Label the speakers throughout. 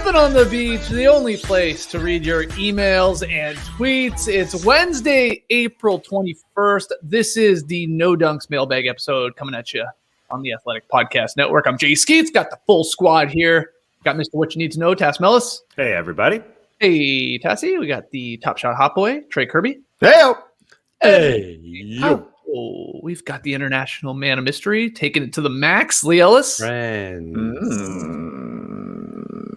Speaker 1: Steppin on the beach, the only place to read your emails and tweets. It's Wednesday, April 21st. This is the No Dunks mailbag episode coming at you on the Athletic Podcast Network. I'm Jay Skeets, got the full squad here. Got Mr. What You Need to Know, Tass Mellis.
Speaker 2: Hey, everybody.
Speaker 1: Hey, Tassie. We got the Top Shot Hot Boy, Trey Kirby.
Speaker 2: Hey, yo.
Speaker 1: Oh, we've got the international man of mystery, taking it to the max, Lee Ellis.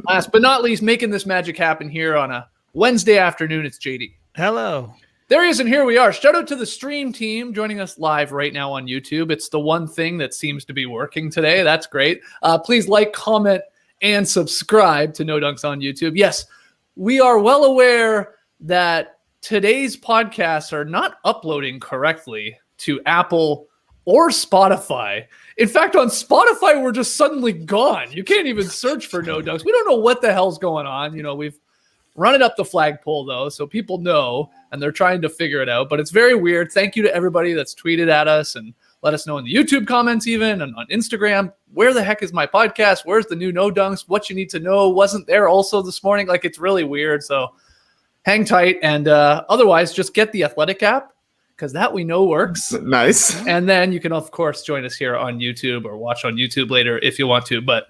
Speaker 1: Last but not least, making this magic happen here on a Wednesday afternoon, it's JD.
Speaker 3: Hello.
Speaker 1: There he is, and here we are. Shout out to the stream team joining us live right now on YouTube. It's the one thing that seems to be working today. That's great. Please like, comment, and subscribe to No Dunks on YouTube. Yes, we are well aware that today's podcasts are not uploading correctly to Apple or Spotify. In fact, on Spotify, we're just suddenly gone. You can't even search for No Dunks. We don't know what the hell's going on. You know, we've run it up the flagpole, though, so people know, and they're trying to figure it out. But it's very weird. Thank you to everybody that's tweeted at us and let us know in the YouTube comments even, and on Instagram, where the heck is my podcast? Where's the new No Dunks? What you need to know wasn't there also this morning. Like, it's really weird. So hang tight. And otherwise, just get the Athletic app, because that we know works.
Speaker 4: Nice.
Speaker 1: And then you can, of course, join us here on YouTube or watch on YouTube later if you want to. But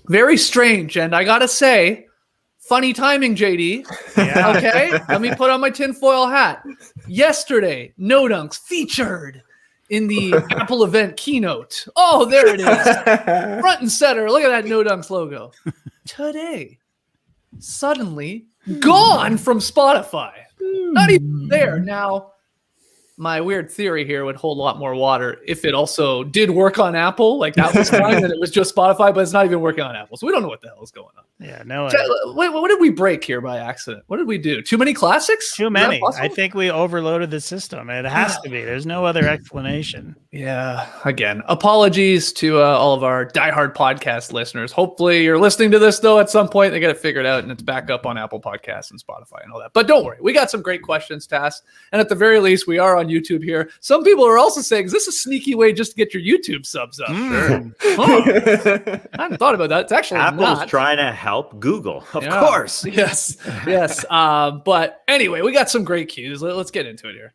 Speaker 1: very strange. And I got to say, funny timing, JD.
Speaker 3: Yeah.
Speaker 1: Okay? Let me put on my tinfoil hat. Yesterday, No Dunks featured in the Apple event keynote. Oh, there it is. Front and center. Look at that No Dunks logo. Today, suddenly gone from Spotify. Not even there. Now, my weird theory here would hold a lot more water if it also did work on Apple. Like, that was fine, and it was just Spotify, but it's not even working on Apple. So we don't know what the hell is going on.
Speaker 3: Yeah, no.
Speaker 1: What did we break here by accident? What did we do? Too many classics?
Speaker 3: Too many. I think we overloaded the system. It has to be. There's no other explanation.
Speaker 1: Yeah. Again, apologies to all of our diehard podcast listeners. Hopefully you're listening to this, though, at some point. They get it figured out, and it's back up on Apple Podcasts and Spotify and all that. But don't worry. We got some great questions to ask. And at the very least, we are on YouTube here. Some people are also saying, is this a sneaky way just to get your YouTube subs up? Sure. I hadn't thought about that. It's actually
Speaker 2: Apple's
Speaker 1: not.
Speaker 2: trying to help Google, of course.
Speaker 1: Yes. But anyway, we got some great cues. Let's get into it here.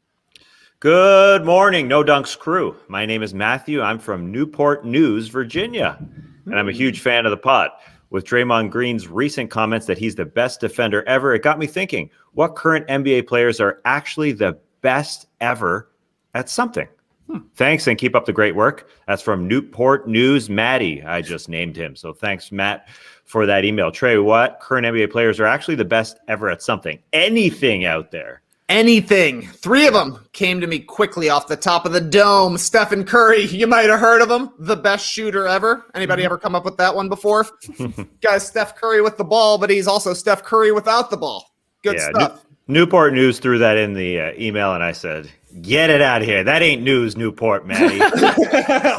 Speaker 2: Good morning, No Dunks crew. My name is Matthew. I'm from Newport News, Virginia, and I'm a huge fan of the pod. With Draymond Green's recent comments that he's the best defender ever, it got me thinking, what current NBA players are actually the best ever at something? Thanks, and keep up the great work. That's from Newport News, Maddie. I just named him. So thanks, Matt, for that email. Trey, what current NBA players are actually the best ever at something? Anything out there?
Speaker 4: Anything. 3 of them came to me quickly off the top of the dome. Stephen Curry, you might have heard of him. The best shooter ever. Anybody ever come up with that one before? Guy's Steph Curry with the ball, but he's also Steph Curry without the ball. Good stuff.
Speaker 2: Newport News threw that in the email, and I said, get it out of here. That ain't news, Newport, Matty.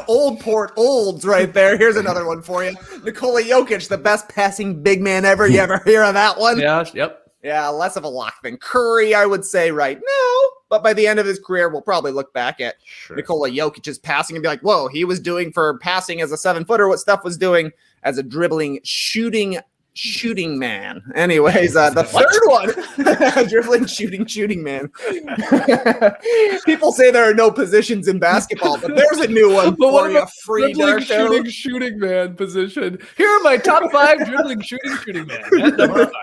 Speaker 4: Old Port Olds right there. Here's another one for you. Nikola Jokic, the best passing big man ever. You ever hear of that one?
Speaker 1: Yeah, yep.
Speaker 4: Yeah, less of a lock than Curry, I would say right now. But by the end of his career, we'll probably look back at Nikola Jokic's passing and be like, whoa, he was doing for passing as a 7-footer what Steph was doing as a dribbling, shooting man. Anyways, the third one, dribbling, shooting man. People say there are no positions in basketball, but there's a new one for you. Free
Speaker 1: dribbling, shooting man position. Here are my top 5 dribbling, shooting man. At number 5.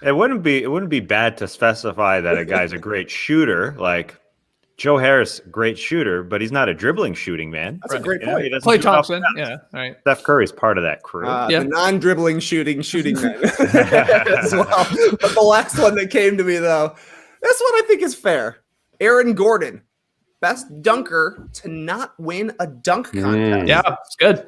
Speaker 2: It wouldn't be bad to specify that a guy's a great shooter, like Joe Harris, great shooter, but he's not a dribbling shooting man.
Speaker 4: That's a great point.
Speaker 1: Klay Thompson, yeah, right.
Speaker 2: Steph Curry's part of that crew.
Speaker 4: The non-dribbling shooting man as well. But the last one that came to me, though, this one I think is fair. Aaron Gordon, best dunker to not win a dunk contest.
Speaker 1: Yeah, it's good.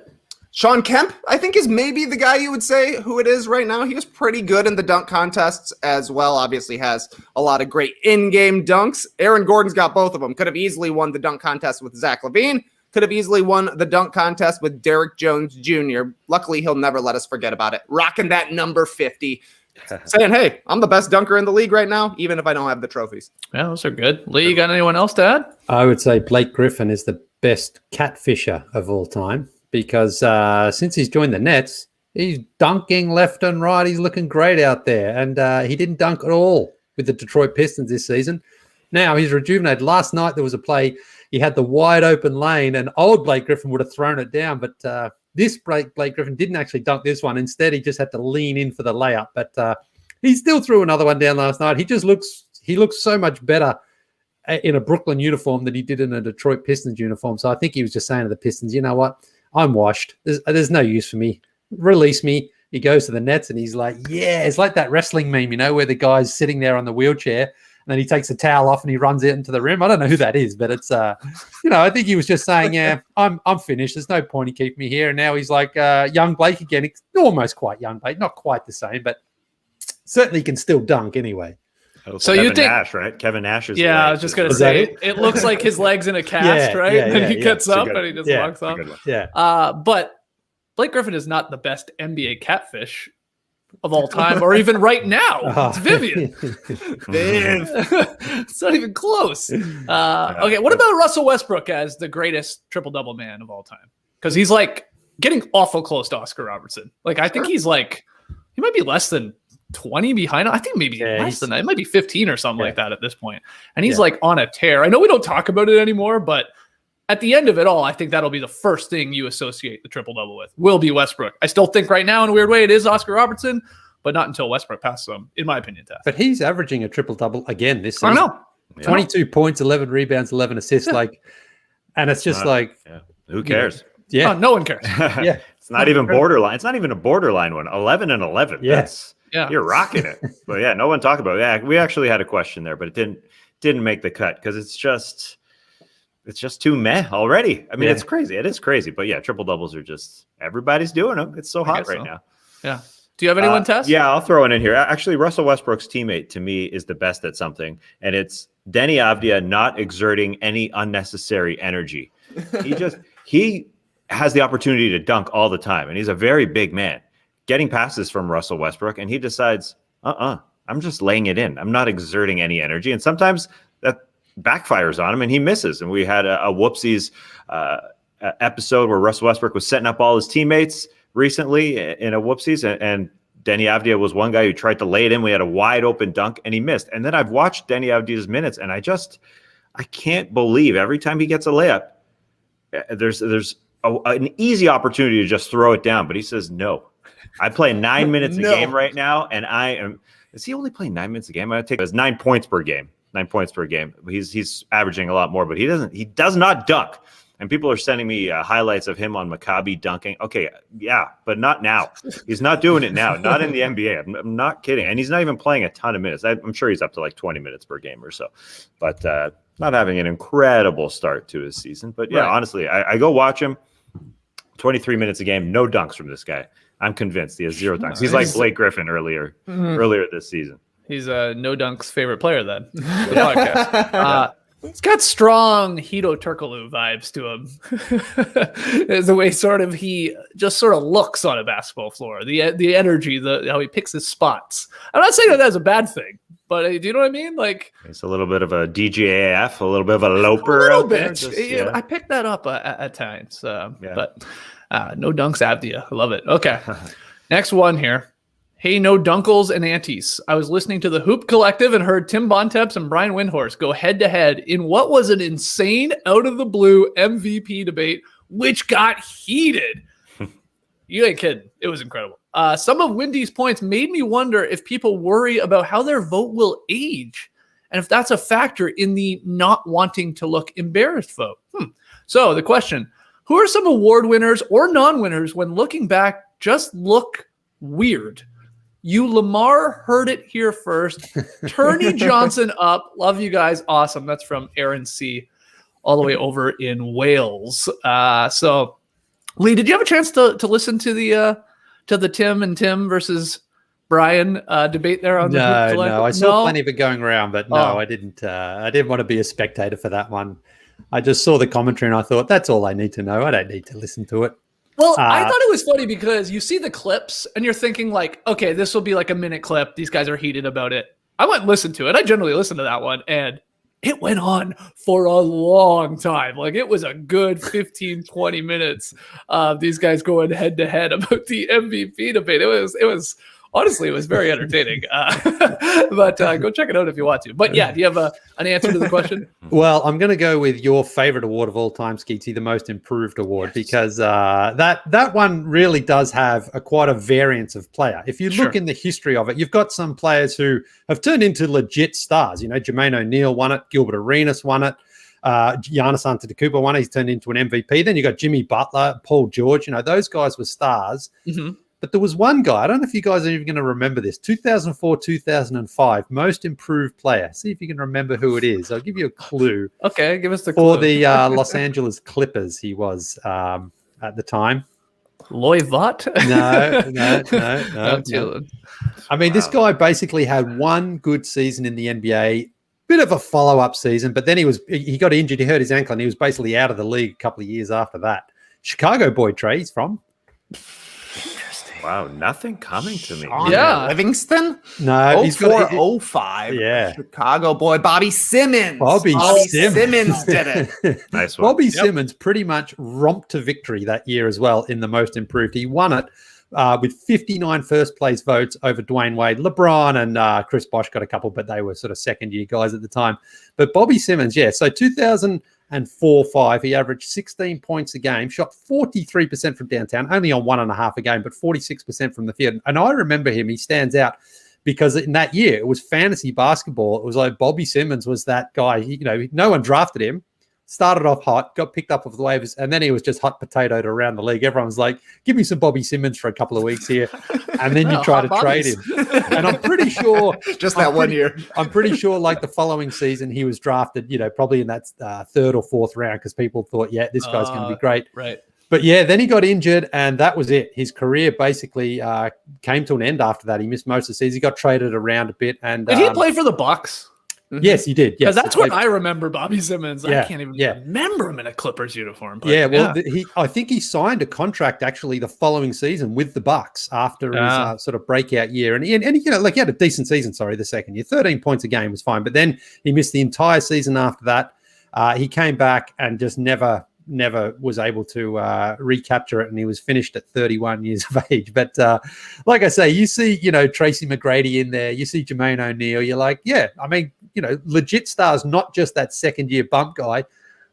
Speaker 4: Sean Kemp, I think, is maybe the guy you would say who it is right now. He was pretty good in the dunk contests as well. Obviously has a lot of great in-game dunks. Aaron Gordon's got both of them. Could have easily won the dunk contest with Zach LaVine. Could have easily won the dunk contest with Derrick Jones Jr. Luckily, he'll never let us forget about it. Rocking that number 50. Saying, hey, I'm the best dunker in the league right now, even if I don't have the trophies.
Speaker 1: Yeah, those are good. Lee, you got anyone else to add?
Speaker 5: I would say Blake Griffin is the best catfisher of all time. Because since he's joined the Nets, He's dunking left and right. He's looking great out there. And he didn't dunk at all with the Detroit Pistons this season. Now he's rejuvenated. Last night there was a play. He had the wide open lane, and old Blake Griffin would have thrown it down. But this Blake Griffin didn't actually dunk this one. Instead, he just had to lean in for the layup. But he still threw another one down last night. He looks so much better in a Brooklyn uniform than he did in a Detroit Pistons uniform. So I think he was just saying to the Pistons, you know what? I'm washed. There's no use for me. Release me. He goes to the Nets and he's like, yeah, it's like that wrestling meme, where the guy's sitting there on the wheelchair and then he takes the towel off and he runs it into the rim. I don't know who that is, but it's, I think he was just saying, yeah, I'm finished. There's no point in keeping me here. And now he's like young Blake again. It's almost quite young Blake, not quite the same, but certainly can still dunk anyway.
Speaker 2: So Kevin Nash, right? Kevin Nash is.
Speaker 1: Yeah, I was just gonna say it looks like his legs in a cast, right?
Speaker 5: Yeah,
Speaker 1: and he gets up and he just walks off.
Speaker 5: Yeah.
Speaker 1: But Blake Griffin is not the best NBA catfish of all time, or even right now. It's Vivian. It's not even close. Okay, what about Russell Westbrook as the greatest triple-double man of all time? Because he's like getting awful close to Oscar Robertson. Like I think he might be less than 20 behind. I think maybe less than that. It might be 15 or something like that at this point. And he's like on a tear. I know we don't talk about it anymore, but at the end of it all, I think that'll be the first thing you associate the triple-double with, will be Westbrook. I still think right now, in a weird way, it is Oscar Robertson, but not until Westbrook passes him, in my opinion, Tess.
Speaker 5: But he's averaging a triple-double again this season.
Speaker 1: I know.
Speaker 5: 22 points, 11 rebounds, 11 assists. And it's just
Speaker 2: who cares?
Speaker 5: Yeah.
Speaker 1: Oh, no one cares.
Speaker 5: Yeah.
Speaker 2: It's not even borderline. It's not even a borderline one. 11 and 11.
Speaker 5: Yes.
Speaker 2: You're rocking it. But yeah, no one talked about it. Yeah, we actually had a question there, but it didn't make the cut because it's just too meh already. I mean, it's crazy. It is crazy. But yeah, triple doubles are just, everybody's doing them. It's so hot right now.
Speaker 1: Yeah. Do you have anyone, Tess?
Speaker 2: Yeah, I'll throw it in here. Actually, Russell Westbrook's teammate to me is the best at something, and it's Denny Avdia not exerting any unnecessary energy. He has the opportunity to dunk all the time, and he's a very big man. Getting passes from Russell Westbrook, and he decides, I'm just laying it in. I'm not exerting any energy. And sometimes that backfires on him, and he misses. And we had a whoopsies episode where Russell Westbrook was setting up all his teammates recently in a whoopsies, and Denny Avdia was one guy who tried to lay it in. We had a wide open dunk, and he missed. And then I've watched Denny Avdia's minutes, and I can't believe every time he gets a layup, there's an easy opportunity to just throw it down. But he says, no. I play 9 minutes a game right now, and is he only playing 9 minutes a game? I take it as 9 points per game. 9 points per game. He's averaging a lot more, but he does not dunk. And people are sending me highlights of him on Maccabi dunking. Okay, yeah, but not now. He's not doing it now. Not in the NBA. I'm not kidding. And he's not even playing a ton of minutes. I'm sure he's up to like 20 minutes per game or so. But not having an incredible start to his season. But yeah, honestly, I go watch him. 23 minutes a game, no dunks from this guy. I'm convinced he has 0 dunks. He's like Blake Griffin earlier this season. He's
Speaker 1: No Dunk's favorite player then. The podcast. He's got strong Hito Turkoglu vibes to him. There's the way he just sort of looks on a basketball floor. The energy, how he picks his spots. I'm not saying that's a bad thing, but do you know what I mean? Like,
Speaker 2: it's a little bit of a DJAF, a little bit of a loper.
Speaker 1: A little bit. I picked that up at times. But no dunks, Avdia. I love it. Okay. Next one here. Hey, no dunkles and antes. I was listening to the Hoop Collective and heard Tim Bontemps and Brian Windhorst go head-to-head in what was an insane, out-of-the-blue MVP debate, which got heated. You ain't kidding. It was incredible. Some of Windy's points made me wonder if people worry about how their vote will age and if that's a factor in the not wanting to look embarrassed vote. So the question, who are some award winners or non-winners when looking back just look weird? You Lamar heard it here first. Turney Johnson up. Love you guys. Awesome. That's from Aaron C. all the way over in Wales. So Lee, did you have a chance to listen to the Tim and Tim versus Brian debate there on the Hoop Collective?
Speaker 5: No, I saw plenty of it going around, but no, I didn't. I didn't want to be a spectator for that one. I just saw the commentary and I thought, that's all I need to know. I don't need to listen to it.
Speaker 1: Well, I thought it was funny because you see the clips and you're thinking like, okay, this will be like a minute clip. These guys are heated about it. I went and listened to it. I generally listen to that one, and it went on for a long time. Like it was a good 15, 20 minutes of these guys going head to head about the MVP debate. It was honestly, it was very entertaining. But go check it out if you want to. But yeah, do you have an answer to the question?
Speaker 5: Well, I'm going to go with your favorite award of all time, Skeetsy, the Most Improved award, because that one really does have quite a variance of player. If you look in the history of it, you've got some players who have turned into legit stars. You know, Jermaine O'Neal won it, Gilbert Arenas won it, Giannis Antetokounmpo won it. He's turned into an MVP. Then you got Jimmy Butler, Paul George. You know, those guys were stars.
Speaker 1: Mm-hmm.
Speaker 5: But there was one guy, I don't know if you guys are even going to remember this, 2004, 2005, Most Improved player. See if you can remember who it is. I'll give you a clue.
Speaker 1: Okay, give us the clue.
Speaker 5: For the Los Angeles Clippers, he was at the time.
Speaker 1: Loy Vaught?
Speaker 5: No. I mean, this guy basically had one good season in the NBA, bit of a follow-up season, but then he got injured, he hurt his ankle, and he was basically out of the league a couple of years after that. Chicago boy, Trey, he's from.
Speaker 2: Wow, nothing coming to me.
Speaker 1: Yeah.
Speaker 4: Livingston?
Speaker 5: No, he's got
Speaker 4: 04-05.
Speaker 5: Yeah.
Speaker 4: Chicago boy, Bobby Simmons.
Speaker 5: Bobby
Speaker 4: Simmons did it.
Speaker 2: Nice one.
Speaker 5: Bobby Simmons pretty much romped to victory that year as well in the Most Improved. He won it with 59 first place votes over Dwayne Wade. LeBron and Chris Bosh got a couple, but they were sort of second year guys at the time. But Bobby Simmons, so 2004-05, he averaged 16 points a game, shot 43% from downtown, only on 1.5 a game, but 46% from the field. And I remember him, he stands out because in that year, it was fantasy basketball. It was like Bobby Simmons was that guy. No one drafted him. Started off hot, got picked up off the waivers, and then he was just hot potatoed around the league. Everyone was like, give me some Bobby Simmons for a couple of weeks here. And then you try to trade him. And I'm pretty sure...
Speaker 4: Just that 1 year.
Speaker 5: I'm pretty sure like the following season, he was drafted, probably in that third or fourth round because people thought, this guy's going to be great.
Speaker 1: Right.
Speaker 5: But then he got injured, and that was it. His career basically came to an end after that. He missed most of the season. He got traded around a bit. And
Speaker 1: did he play for the Bucks?
Speaker 5: Yes, he did.
Speaker 1: Because that's what I remember Bobby Simmons.
Speaker 5: Yeah,
Speaker 1: I can't even remember him in a Clippers uniform. But
Speaker 5: I think he signed a contract actually the following season with the Bucks after his sort of breakout year. And he had a decent season, the second year. 13 points a game was fine. But then he missed the entire season after that. He came back and just never was able to recapture it, and he was finished at 31 years of age. But like I say, you see, Tracy McGrady in there, you see Jermaine O'Neal, you're like, legit stars, not just that second-year bump guy.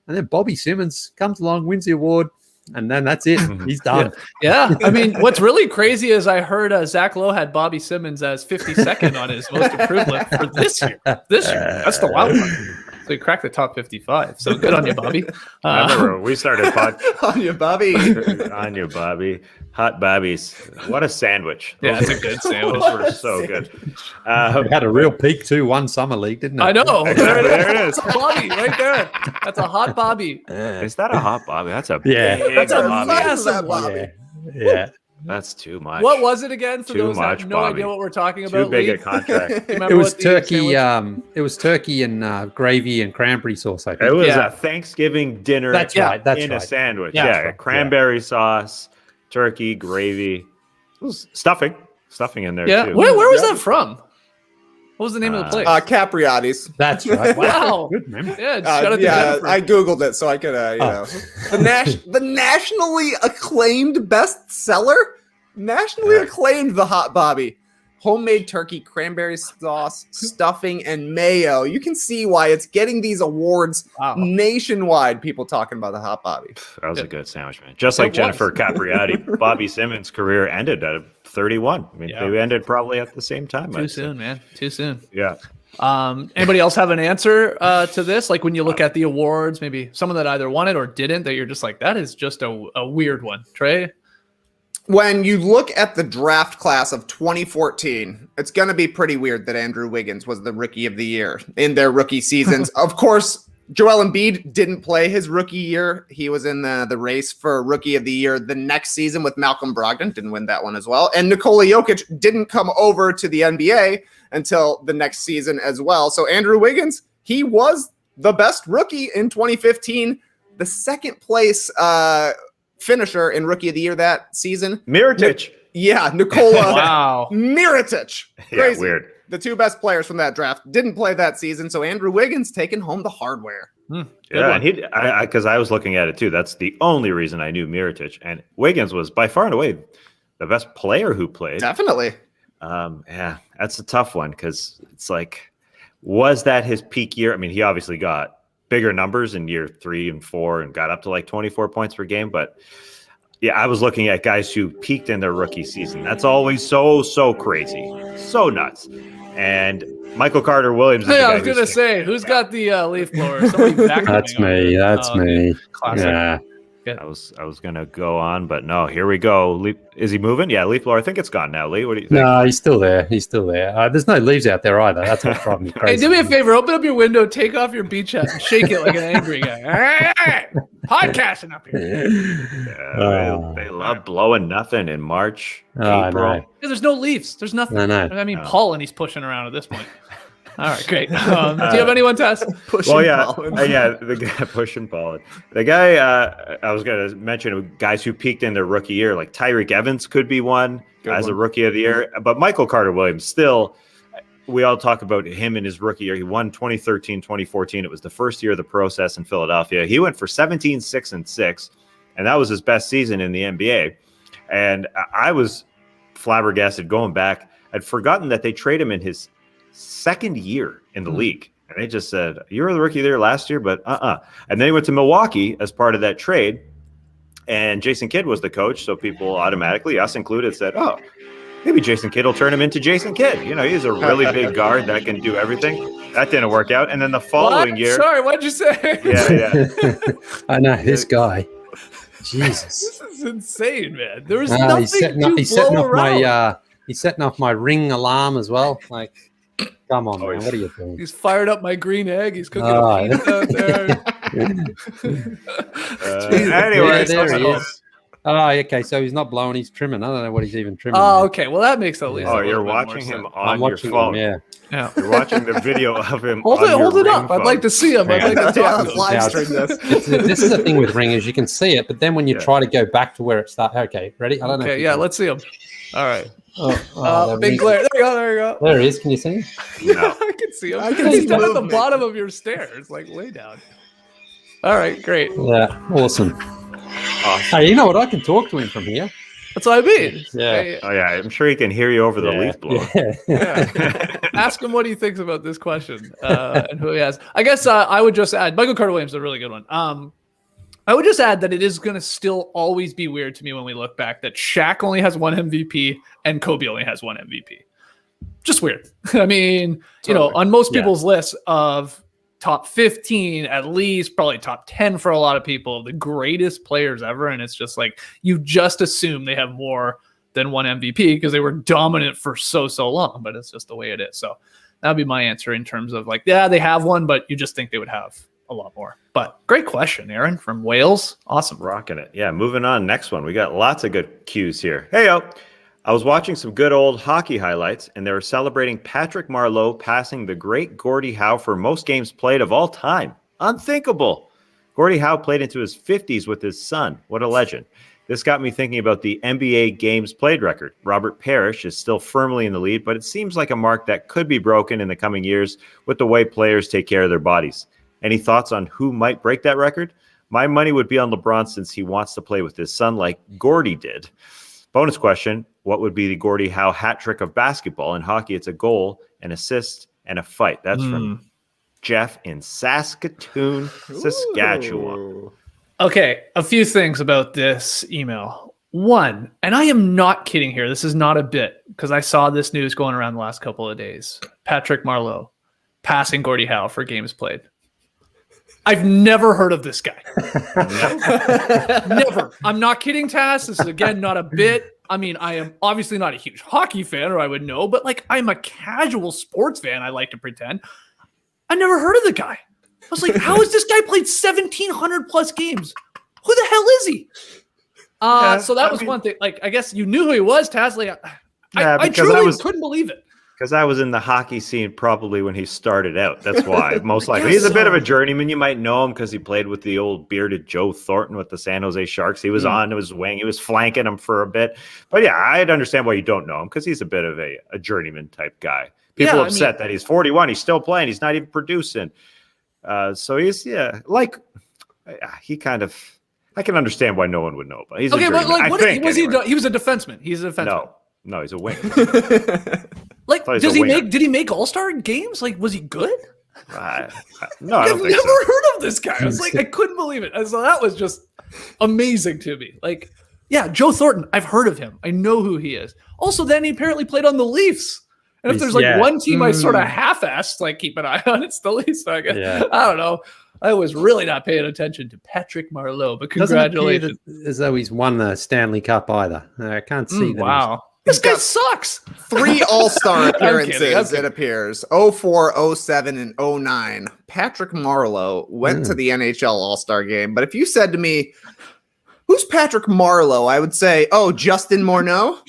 Speaker 5: And then Bobby Simmons comes along, wins the award, and then that's it. He's done.
Speaker 1: Yeah. I mean, what's really crazy is I heard Zach Lowe had Bobby Simmons as 52nd on his Most Improved list for this year. That's the wild part. So he cracked the top 55. So good on you, Bobby.
Speaker 2: Remember, we started
Speaker 4: on you, Bobby.
Speaker 2: On you, Bobby. Hot Bobbies. What a sandwich.
Speaker 1: It's a good sandwich.
Speaker 2: Those were so good.
Speaker 5: It had a real peak too, one summer league, didn't it?
Speaker 1: I know.
Speaker 2: There it is.
Speaker 1: That's a Bobby right there. That's a hot Bobby.
Speaker 2: Is that a hot Bobby? That's a
Speaker 1: That's a
Speaker 2: Bobby.
Speaker 1: massive Bobby.
Speaker 5: Yeah.
Speaker 2: That's too much.
Speaker 1: What was it again? For
Speaker 2: too
Speaker 1: those
Speaker 2: much,
Speaker 1: that have no
Speaker 2: Bobby.
Speaker 1: idea what we're talking about.
Speaker 2: Too big
Speaker 1: Lee?
Speaker 2: a contract.
Speaker 5: It was turkey. It was turkey and gravy and cranberry sauce. I think
Speaker 2: It was a Thanksgiving dinner.
Speaker 5: That's right. That's
Speaker 2: in
Speaker 5: right.
Speaker 2: a sandwich.
Speaker 5: Yeah, right.
Speaker 2: Cranberry sauce, turkey, gravy, stuffing in there too.
Speaker 1: Where was that from? What was the name of the place?
Speaker 4: Capriati's.
Speaker 5: That's right.
Speaker 1: Wow.
Speaker 5: Good memory.
Speaker 1: Yeah, shout out to Jennifer.
Speaker 4: I googled it so I could, the nationally acclaimed bestseller, acclaimed the Hot Bobby, homemade turkey, cranberry sauce, stuffing, and mayo. You can see why it's getting these awards nationwide. People talking about the Hot Bobby.
Speaker 2: That was a good sandwich, man. Just like Jennifer Capriati, Bobby Simmons' career ended at 31. I mean, they ended probably at the same time.
Speaker 1: Too soon, man. Too soon.
Speaker 2: Yeah.
Speaker 1: Anybody else have an answer to this? Like when you look at the awards, maybe someone that either won it or didn't, that you're just like, that is just a weird one. Trey?
Speaker 4: When you look at the draft class of 2014, it's going to be pretty weird that Andrew Wiggins was the rookie of the year in their rookie seasons. Of course, Joel Embiid didn't play his rookie year. He was in the race for rookie of the year the next season with Malcolm Brogdon. Didn't win that one as well. And Nikola Jokic didn't come over to the NBA until the next season as well. So Andrew Wiggins, he was the best rookie in 2015. The second place finisher in rookie of the year that season.
Speaker 2: Mirotic.
Speaker 4: Nikola
Speaker 1: Wow.
Speaker 4: Mirotic. Crazy.
Speaker 2: Yeah, weird.
Speaker 4: the two best players from that draft didn't play that season, so Andrew Wiggins taking home the hardware.
Speaker 2: Yeah, and because I was looking at it too. That's the only reason I knew Mirotic, and Wiggins was by far and away the best player who played.
Speaker 4: Definitely.
Speaker 2: Yeah, that's a tough one because it's like, was that his peak year? I mean, he obviously got bigger numbers in year 3 and 4 and got up to like 24 points per game. But yeah, I was looking at guys who peaked in their rookie season. That's always so crazy, so nuts. And Michael Carter Williams.
Speaker 1: Hey, I was going to say, who's got the leaf blower?
Speaker 5: That's me. That's me.
Speaker 1: Classic.
Speaker 5: Yeah.
Speaker 2: I was gonna go on, but no. Here we go. Is he moving? Yeah, leaf blower. I think it's gone now. Lee, what do you think?
Speaker 5: No, he's still there. There's no leaves out there either. That's what's driving me crazy.
Speaker 1: Hey, do me a favor. Open up your window, take off your beach hat, and shake it like an angry guy. Hey, podcasting up here.
Speaker 2: Yeah, they love blowing nothing in March,
Speaker 5: I
Speaker 2: April.
Speaker 5: know.
Speaker 1: Yeah, there's no leaves. There's nothing.
Speaker 5: I know.
Speaker 1: I mean, pollen he's pushing around at this point. All right, great. Do you have anyone, Tess?
Speaker 2: The guy pushing pollen. The guy I was going to mention guys who peaked in their rookie year, like Tyreek Evans could be one as a rookie of the year. But Michael Carter Williams still, we all talk about him in his rookie year. He won 2013, 2014. It was the first year of the process in Philadelphia. He went for 17, 6, and 6, and that was his best season in the NBA. And I was flabbergasted going back. I'd forgotten that they traded him in his second year in the league. And they just said, you were the rookie there last year, but And then he went to Milwaukee as part of that trade. And Jason Kidd was the coach. So people automatically, us included, said, oh, maybe Jason Kidd will turn him into Jason Kidd. You know, he's a really big guard that can do everything. That didn't work out. And then the following year.
Speaker 1: Sorry, what'd you say?
Speaker 2: Yeah.
Speaker 5: I know, this guy. Jesus.
Speaker 1: This is insane, man. There was nothing
Speaker 5: he's setting off my ring alarm as well. Like, come on, man. What are you doing?
Speaker 1: He's fired up my green egg. He's cooking a pizza out there.
Speaker 2: Anyway,
Speaker 5: there he is. Oh, okay. So he's not blowing, he's trimming. I don't know what he's even trimming.
Speaker 1: Oh, okay. Well, that makes at least.
Speaker 2: Oh, you're watching him on your phone.
Speaker 5: Yeah.
Speaker 2: You're watching the video of him.
Speaker 1: Hold it up.
Speaker 2: Phone.
Speaker 1: I'd like to see him. I'd like to talk to him.
Speaker 4: Live stream this.
Speaker 5: This is the thing with ringers. You can see it, but then when you try to go back to where it started. Okay, ready? I don't know.
Speaker 1: Okay, yeah, let's see him. All right.
Speaker 5: Oh,
Speaker 1: big glare. There you go.
Speaker 5: There he is. Can you see him?
Speaker 2: No.
Speaker 1: I can see him.
Speaker 4: I can
Speaker 1: He's
Speaker 4: see
Speaker 1: down at the
Speaker 4: movement.
Speaker 1: bottom of your stairs, like lay down. All right, great.
Speaker 5: Yeah, awesome. Hey, you know what? I can talk to him from here.
Speaker 1: That's what I mean.
Speaker 5: Yeah.
Speaker 1: Hey,
Speaker 2: Oh yeah, I'm sure he can hear you over the leaf blower.
Speaker 1: yeah. Ask him what he thinks about this question and who he has. I guess I would just add Michael Carter Williams is a really good one. I would just add that it is going to still always be weird to me when we look back that Shaq only has one MVP and Kobe only has one MVP. Just weird. I mean, you know, on most people's lists of top 15, at least probably top 10 for a lot of people, the greatest players ever. And it's just like, you just assume they have more than one MVP because they were dominant for so long, but it's just the way it is. So that'd be my answer in terms of like, yeah, they have one, but you just think they would have a lot more. But great question, Aaron from Wales. Awesome.
Speaker 2: Rocking it. Yeah, moving on. Next one. We got lots of good cues here. Hey, I was watching some good old hockey highlights, and they were celebrating Patrick Marleau passing the great Gordie Howe for most games played of all time. Unthinkable. Gordie Howe played into his 50s with his son. What a legend. This got me thinking about the NBA games played record. Robert Parish is still firmly in the lead, but it seems like a mark that could be broken in the coming years with the way players take care of their bodies. Any thoughts on who might break that record? My money would be on LeBron since he wants to play with his son like Gordie did. Bonus question, what would be the Gordie Howe hat trick of basketball? In hockey, it's a goal, an assist, and a fight. That's from Jeff in Saskatoon, Saskatchewan.
Speaker 1: Okay, a few things about this email. One, and I am not kidding here. This is not a bit because I saw this news going around the last couple of days. Patrick Marleau passing Gordie Howe for games played. I've never heard of this guy. Never. I'm not kidding, Tass. This is, again, not a bit. I mean, I am obviously not a huge hockey fan, or I would know, but like I'm a casual sports fan, I like to pretend. I never heard of the guy. I was like, how has this guy played 1,700 plus games? Who the hell is he? So that was one thing. Like, I guess you knew who he was, Tass. Like, I truly couldn't believe it.
Speaker 2: Because I was in the hockey scene probably when he started out. That's why, most likely. He's a bit of a journeyman. You might know him because he played with the old bearded Joe Thornton with the San Jose Sharks. He was on his wing. He was flanking him for a bit. But yeah, I'd understand why you don't know him because he's a bit of a journeyman type guy. People upset that he's 41. He's still playing. He's not even producing. So he's he kind of. I can understand why no one would know, but he's
Speaker 1: okay. But like,
Speaker 2: he
Speaker 1: was a defenseman. He's a defenseman.
Speaker 2: No, he's a winger.
Speaker 1: Like, did he make All-Star games? Like, was he good?
Speaker 2: No, I
Speaker 1: I've
Speaker 2: don't think
Speaker 1: never
Speaker 2: so.
Speaker 1: heard of this guy. I was like, I couldn't believe it. And so that was just amazing to me. Like, yeah, Joe Thornton. I've heard of him. I know who he is. Also, then he apparently played on the Leafs. And if there's like one team I sort of half-assed, like keep an eye on, it's the Leafs. So I don't know. I was really not paying attention to Patrick Marleau, but congratulations.
Speaker 5: Doesn't appear as though he's won the Stanley Cup either. I can't see that.
Speaker 1: Wow. This guy sucks.
Speaker 4: 3 All-Star appearances,
Speaker 1: I'm kidding.
Speaker 4: it appears. 04, 07, and 09. Patrick Marleau went to the NHL All-Star game. But if you said to me, who's Patrick Marleau? I would say, Justin Morneau.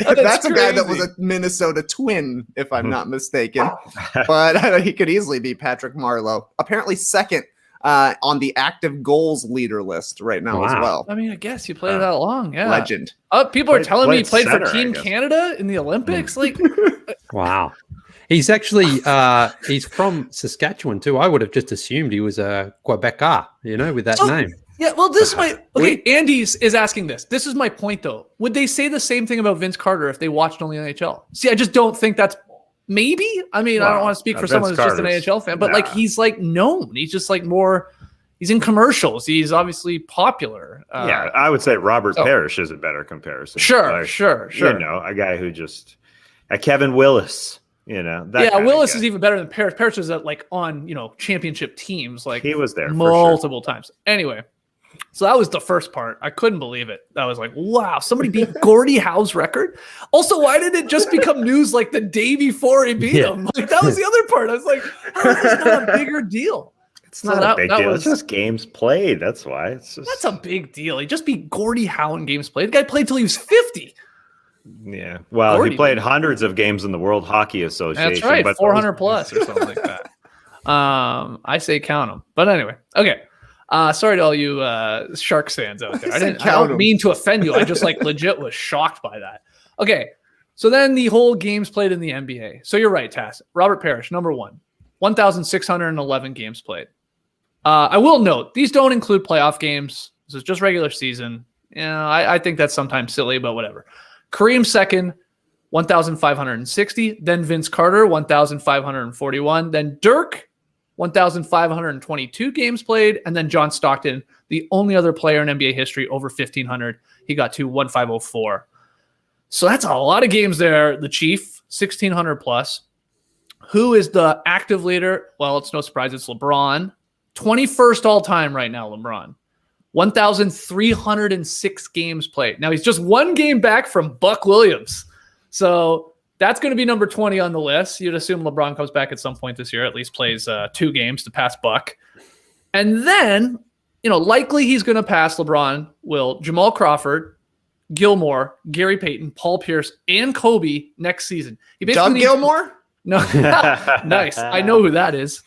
Speaker 4: That's a guy that was a Minnesota Twin, if I'm not mistaken. But he could easily be Patrick Marleau. Apparently second on the active goals leader list right now as well.
Speaker 1: I mean, I guess you played that long. Yeah.
Speaker 4: Legend.
Speaker 1: People are telling me he played
Speaker 2: center,
Speaker 1: for Team Canada in the Olympics. Like,
Speaker 5: wow. He's actually he's from Saskatchewan too. I would have just assumed he was a Quebecer, with that name.
Speaker 1: Yeah, well, this is my Andy is asking this. This is my point, though. Would they say the same thing about Vince Carter if they watched only NHL? See, I just don't think that's maybe. I mean, I don't want to speak for someone who's just an NHL fan, but like he's like known. He's just like more. He's in commercials. He's obviously popular.
Speaker 2: Yeah, I would say Robert Parish is a better comparison.
Speaker 1: Sure.
Speaker 2: A guy who just Kevin Willis.
Speaker 1: Willis is even better than Parish. Parish is like on championship teams. Like
Speaker 2: he was there
Speaker 1: multiple times. Anyway. So that was the first part. I couldn't believe it. I was like, wow, somebody beat Gordie Howe's record. Also, why did it just become news like the day before he beat him? Like that was the other part. I was like, how is this not a bigger deal?
Speaker 2: It's not a big deal. It's just games played. That's why.
Speaker 1: That's a big deal. He just beat Gordie Howe in games played. The guy played till he was 50.
Speaker 2: Yeah. Well, he played hundreds of games in the World Hockey Association.
Speaker 1: That's right. But 400 plus or something like that. I say count them. But anyway, okay. Sorry to all you Sharks fans out there. I don't mean to offend you. I just legit was shocked by that. Okay, so then the whole games played in the NBA. So you're right, Tass. Robert Parish, number 1,611 games played. I will note, these don't include playoff games. This is just regular season. I think that's sometimes silly, but whatever. Kareem second, 1,560. Then Vince Carter, 1,541. Then Dirk, 1,522 games played, and then John Stockton, the only other player in NBA history over 1,500. He got to 1,504. So that's a lot of games there. The Chief, 1,600 plus. Who is the active leader? Well, it's no surprise. It's LeBron. 21st all-time right now, LeBron. 1,306 games played. Now, he's just one game back from Buck Williams. So that's going to be number 20 on the list. You'd assume LeBron comes back at some point this year, at least plays 2 games to pass Buck. And then, likely he's going to pass LeBron will Jamal Crawford, Gilmore, Gary Payton, Paul Pierce, and Kobe next season.
Speaker 4: Doug Gilmore?
Speaker 1: No. Nice. I know who that is.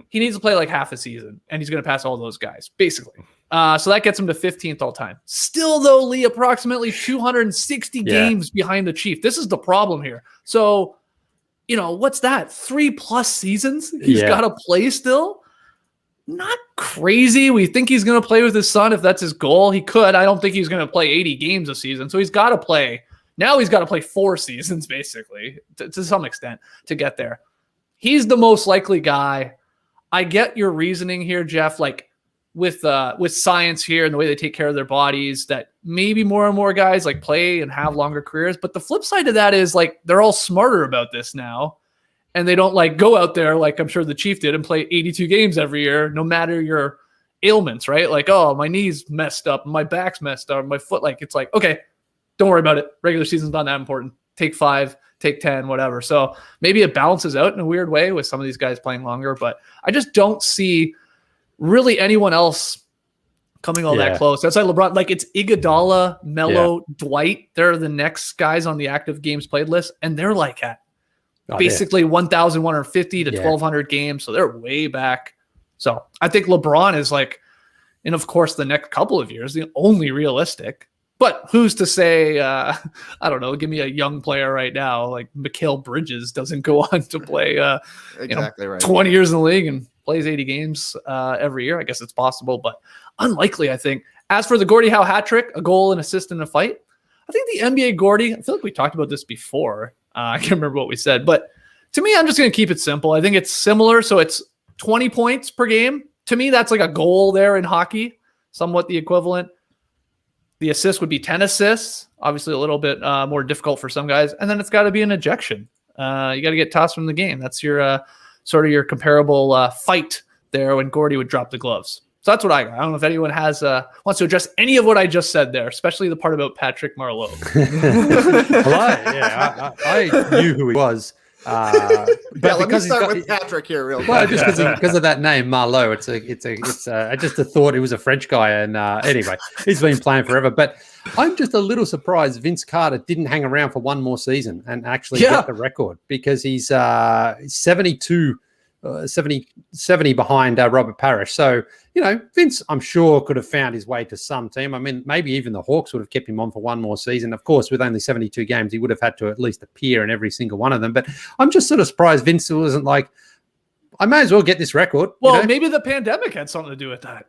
Speaker 1: He needs to play like half a season, and he's going to pass all those guys, basically. So that gets him to 15th all time. Still, though, Lee, approximately 260 games behind the Chief. This is the problem here. So, what's that? 3+ seasons he's got to play still? Not crazy. We think he's going to play with his son if that's his goal. He could. I don't think he's going to play 80 games a season. So he's got to play. Now he's got to play 4 seasons, basically, to some extent, to get there. He's the most likely guy. I get your reasoning here, Jeff, with science here and the way they take care of their bodies, that maybe more and more guys play and have longer careers. But the flip side of that is they're all smarter about this now, and they don't go out there like I'm sure the Chief did and play 82 games every year, no matter your ailments, right? My knee's messed up, my back's messed up, my foot. It's okay, don't worry about it. Regular season's not that important. Take 5, take 10, whatever. So maybe it balances out in a weird way with some of these guys playing longer, but I just don't see really anyone else coming all that close. Outside LeBron, it's Iguodala, Melo, Dwight. They're the next guys on the active games played list, and they're at basically 1,150 to 1,200 games. So they're way back. So I think LeBron is and of course the next couple of years, the only realistic. But who's to say, I don't know, give me a young player right now, like Mikal Bridges doesn't go on to play
Speaker 4: Exactly right.
Speaker 1: 20 years in the league and plays 80 games every year. I guess it's possible, but unlikely, I think. As for the Gordie Howe hat trick, a goal, an assist, and a fight, I think the NBA Gordie, I feel like we talked about this before. I can't remember what we said, but to me, I'm just going to keep it simple. I think it's similar. So it's 20 points per game. To me, that's like a goal there in hockey, somewhat the equivalent. The assist would be 10 assists, obviously a little bit more difficult for some guys. And then it's got to be an ejection. You got to get tossed from the game. That's your sort of your comparable fight there when Gordie would drop the gloves. So that's what I got. I don't know if anyone has wants to address any of what I just said there, especially the part about Patrick Marleau.
Speaker 5: Well, I knew who he was.
Speaker 4: But let me start with Patrick here real quick.
Speaker 5: Well, just because of that name, Marleau. I just thought he was a French guy, and anyway, he's been playing forever. But I'm just a little surprised Vince Carter didn't hang around for one more season and actually get the record, because he's 70 behind Robert Parish. So, Vince, I'm sure, could have found his way to some team. I mean, maybe even the Hawks would have kept him on for one more season. Of course, with only 72 games, he would have had to at least appear in every single one of them. But I'm just sort of surprised Vince wasn't like, I may as well get this record.
Speaker 1: Well, maybe the pandemic had something to do with that.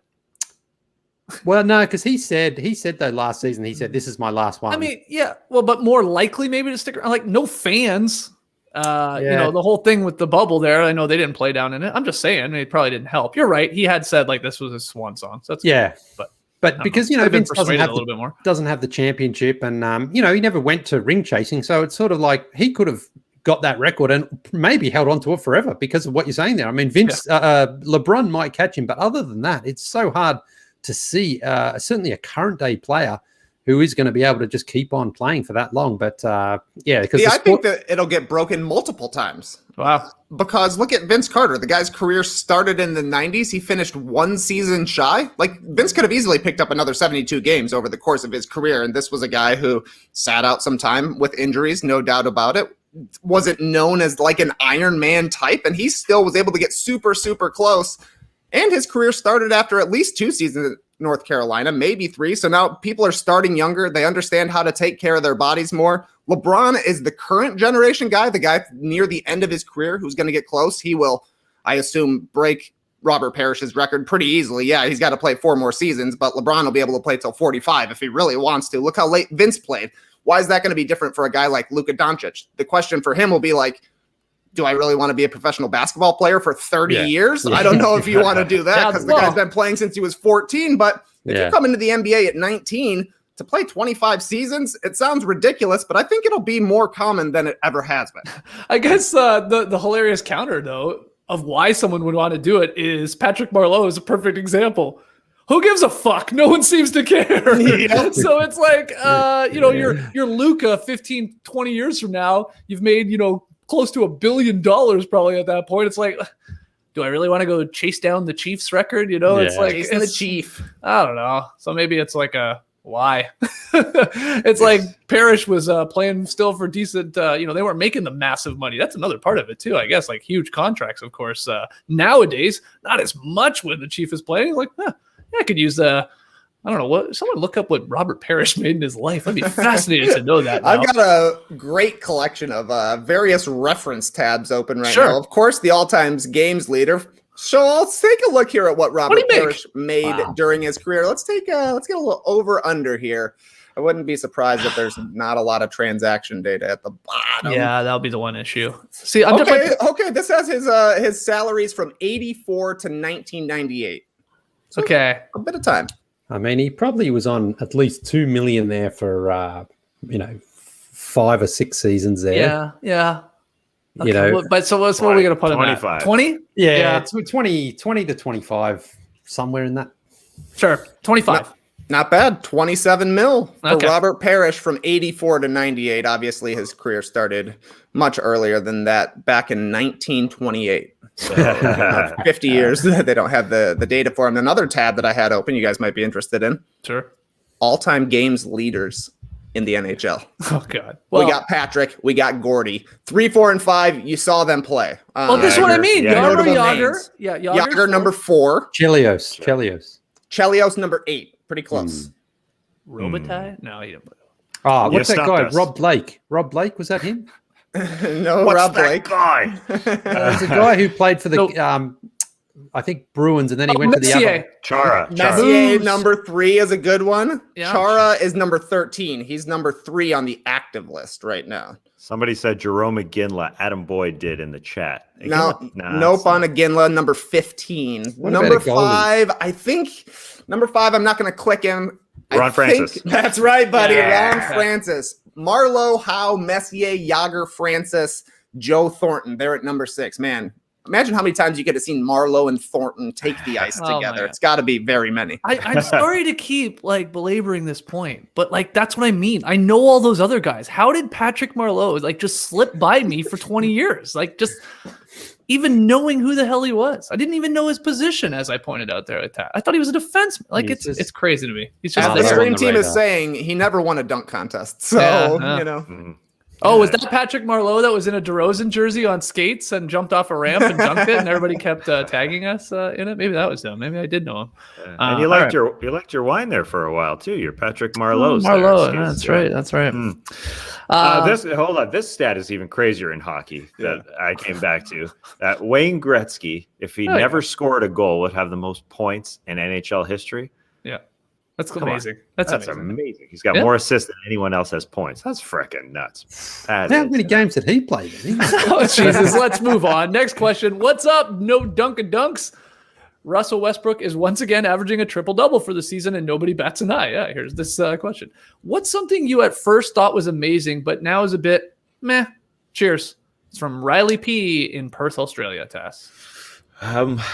Speaker 5: Well, no, because he said though last season, he said, this is my last one.
Speaker 1: I mean, yeah, well, but more likely maybe to stick around, like no fans. The whole thing with the bubble there, I know they didn't play down in it. I'm just saying it probably didn't help. You're right. He had said like this was his swan song. So that's cool. But because Vince doesn't have the championship, and he never went to ring chasing, so it's sort of like he could have got that record and maybe held on to it forever because of what you're saying there. I mean, Vince, LeBron might catch him, but other than that, it's so hard to see certainly a current day player who is going to be able to just keep on playing for that long. But because
Speaker 4: I think that it'll get broken multiple times.
Speaker 1: Wow.
Speaker 4: Because look at Vince Carter. The guy's career started in the 90s. He finished one season shy. Like, Vince could have easily picked up another 72 games over the course of his career. And this was a guy who sat out some time with injuries, no doubt about it. Wasn't known as like an Iron Man type. And he still was able to get super, super close. And his career started after at least 2 seasons at North Carolina, maybe 3. So now people are starting younger. They understand how to take care of their bodies more. LeBron is the current generation guy, the guy near the end of his career who's going to get close. He will, I assume, break Robert Parish's record pretty easily. Yeah, he's got to play 4 more seasons, but LeBron will be able to play till 45 if he really wants to. Look how late Vince played. Why is that going to be different for a guy like Luka Doncic? The question for him will be like, do I really want to be a professional basketball player for 30 years? I don't know if you want to do that because the guy's been playing since he was 14. But if you come into the NBA at 19 to play 25 seasons, it sounds ridiculous, but I think it'll be more common than it ever has been.
Speaker 1: I guess the hilarious counter, though, of why someone would want to do it is Patrick Marleau is a perfect example. Who gives a fuck? No one seems to care.
Speaker 4: Yeah.
Speaker 1: So it's like, you're Luka 15, 20 years from now. You've made, close to $1 billion probably at that point. It's like, do I really want to go chase down the Chiefs record? It's like
Speaker 4: Chasing the Chief.
Speaker 1: I don't know. So maybe it's like a why. It's like Parish was playing still for decent. They weren't making the massive money. That's another part of it too, I guess. Like huge contracts, of course. Nowadays, not as much when the Chief is playing. Like, I could use I don't know what. Someone look up what Robert Parish made in his life. I'd be fascinated to know that. Now.
Speaker 4: I've got a great collection of various reference tabs open right now. Of course, the all-time games leader. So let's take a look here at what Robert Parish made during his career. Let's get a little over/under here. I wouldn't be surprised if there's not a lot of transaction data at the bottom.
Speaker 1: Yeah, that'll be the one issue. See,
Speaker 4: okay. This has his salaries from 84 to 1998. So
Speaker 1: okay,
Speaker 4: a bit of time.
Speaker 5: I mean, he probably was on at least $2 million there for 5 or 6 seasons there.
Speaker 1: Yeah. Okay, but so what are we going to put him at?
Speaker 2: 25.
Speaker 1: 20?
Speaker 5: Yeah, it's 20 to 25, somewhere in that.
Speaker 1: Sure, 25.
Speaker 4: Not bad. 27 mil for Robert Parish from 84 to 98. Obviously, his career started much earlier than that, back in 1928. So 50 years. They don't have the data for him. Another tab that I had open, you guys might be interested in.
Speaker 1: Sure.
Speaker 4: All-time games leaders in the NHL.
Speaker 1: Oh, God. Well,
Speaker 4: we got Patrick. We got Gordie. 3, 4, and 5, you saw them play.
Speaker 1: Well, this is what I mean.
Speaker 4: Yager.
Speaker 1: Yeah,
Speaker 4: Yager number 4.
Speaker 5: Chelios.
Speaker 4: Chelios number 8. Pretty close.
Speaker 1: Robitaille? No, he didn't play.
Speaker 5: Oh, what's
Speaker 2: You
Speaker 5: that
Speaker 2: stumped
Speaker 5: guy?
Speaker 2: us.
Speaker 5: Rob Blake. Rob Blake, was that him?
Speaker 4: No,
Speaker 2: What's
Speaker 4: Rob
Speaker 2: that
Speaker 4: Blake.
Speaker 2: guy?
Speaker 5: There's a guy who played for the, I think Bruins, and then he went to the
Speaker 1: Messier.
Speaker 5: other.
Speaker 2: Chara.
Speaker 4: Messier,
Speaker 1: Booze.
Speaker 4: number 3 is a good one.
Speaker 1: Yeah.
Speaker 4: Chara is number 13. He's number 3 on the active list right now.
Speaker 2: Somebody said Jerome McGinley. Adam Boyd did in the chat.
Speaker 4: No,
Speaker 2: Nah,
Speaker 4: nope
Speaker 2: it's
Speaker 4: on
Speaker 2: not.
Speaker 4: Aginla, number 15.
Speaker 5: What about
Speaker 4: Number
Speaker 5: a goalie?
Speaker 4: 5, I think. Number 5, I'm not going to click him.
Speaker 2: Ron Francis.
Speaker 4: That's right, buddy.
Speaker 1: Yeah.
Speaker 4: Ron Francis. Marleau, Howe, Messier, Yager, Francis, Joe Thornton. They're at number 6. Man, imagine how many times you could have seen Marleau and Thornton take the ice
Speaker 1: Oh, my
Speaker 4: together.
Speaker 1: God.
Speaker 4: It's got to be very many.
Speaker 1: I'm sorry to keep like belaboring this point, but like that's what I mean. I know all those other guys. How did Patrick Marleau like just slip by me for 20 years? Like just even knowing who the hell he was. I didn't even know his position, as I pointed out there. I thought he was a defenseman. Like
Speaker 5: He's just-
Speaker 1: it's crazy to me. He's just
Speaker 4: As
Speaker 5: there.
Speaker 4: the
Speaker 1: there.
Speaker 4: stream
Speaker 5: On the
Speaker 4: team is
Speaker 5: radar.
Speaker 4: saying, he never won a dunk contest. So,
Speaker 1: Yeah.
Speaker 4: you know.
Speaker 2: Mhm.
Speaker 1: Oh, was that Patrick Marleau that was in a DeRozan jersey on skates and jumped off a ramp and dunked it, and everybody kept tagging us in it? Maybe that was him. Maybe I did know him.
Speaker 2: And you liked your wine there for a while too. Your Patrick Marleau's there.
Speaker 1: Marleau.
Speaker 2: Excuse-
Speaker 1: That's
Speaker 2: yeah.
Speaker 1: right. That's right.
Speaker 2: Hold on. This stat is even crazier in hockey that I came back to. Wayne Gretzky, if he
Speaker 1: Oh, yeah.
Speaker 2: never scored a goal, would have the most points in NHL history.
Speaker 1: Yeah, that's
Speaker 2: Come on.
Speaker 1: amazing. That's amazing.
Speaker 2: amazing. He's got
Speaker 1: Yeah.
Speaker 2: more assists than anyone else has points. That's freaking nuts. That
Speaker 5: How
Speaker 2: is-
Speaker 5: many games did he play? Then?
Speaker 1: Oh, Jesus. Let's move on. Next question. What's up? No Dunkin' Dunks. Russell Westbrook is once again averaging a triple-double for the season, and nobody bats an eye. Yeah, here's this question. What's something you at first thought was amazing, but now is a bit meh? Cheers. It's from Riley P. in Perth, Australia, Tass.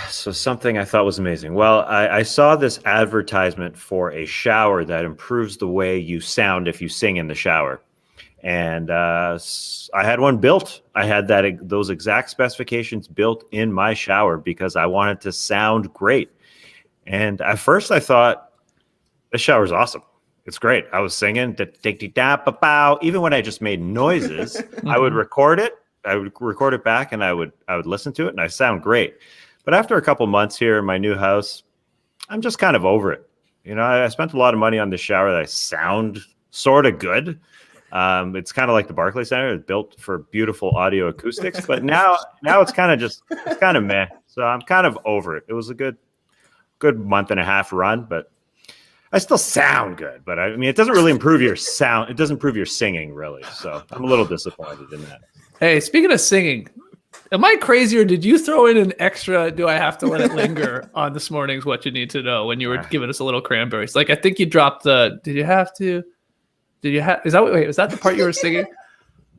Speaker 2: So something I thought was amazing. Well, I saw this advertisement for a shower that improves the way you sound if you sing in the shower. And I had one built. I had those exact specifications built in my shower because I wanted to sound great. And at first I thought, this shower's awesome. It's great. I was singing, even when I just made noises, I would record it. I would record it back and I would listen to it and I sound great. But after a couple months here in my new house, I'm just kind of over it. You know, I spent a lot of money on this shower that I sound sort of good. It's kind of like the Barclays Center. It's built for beautiful audio acoustics, but now it's kind of meh. So I'm kind of over it. It was a good month and a half run, but I still sound good. But I mean, it doesn't really improve your sound. It doesn't improve your singing really. So I'm a little disappointed in that.
Speaker 1: Hey, speaking of singing, am I crazy or did you throw in an extra, do I have to let it linger on this morning's What You Need to Know when you were giving us a little cranberries? Like, I think you dropped did you have to? Is that the part you were singing?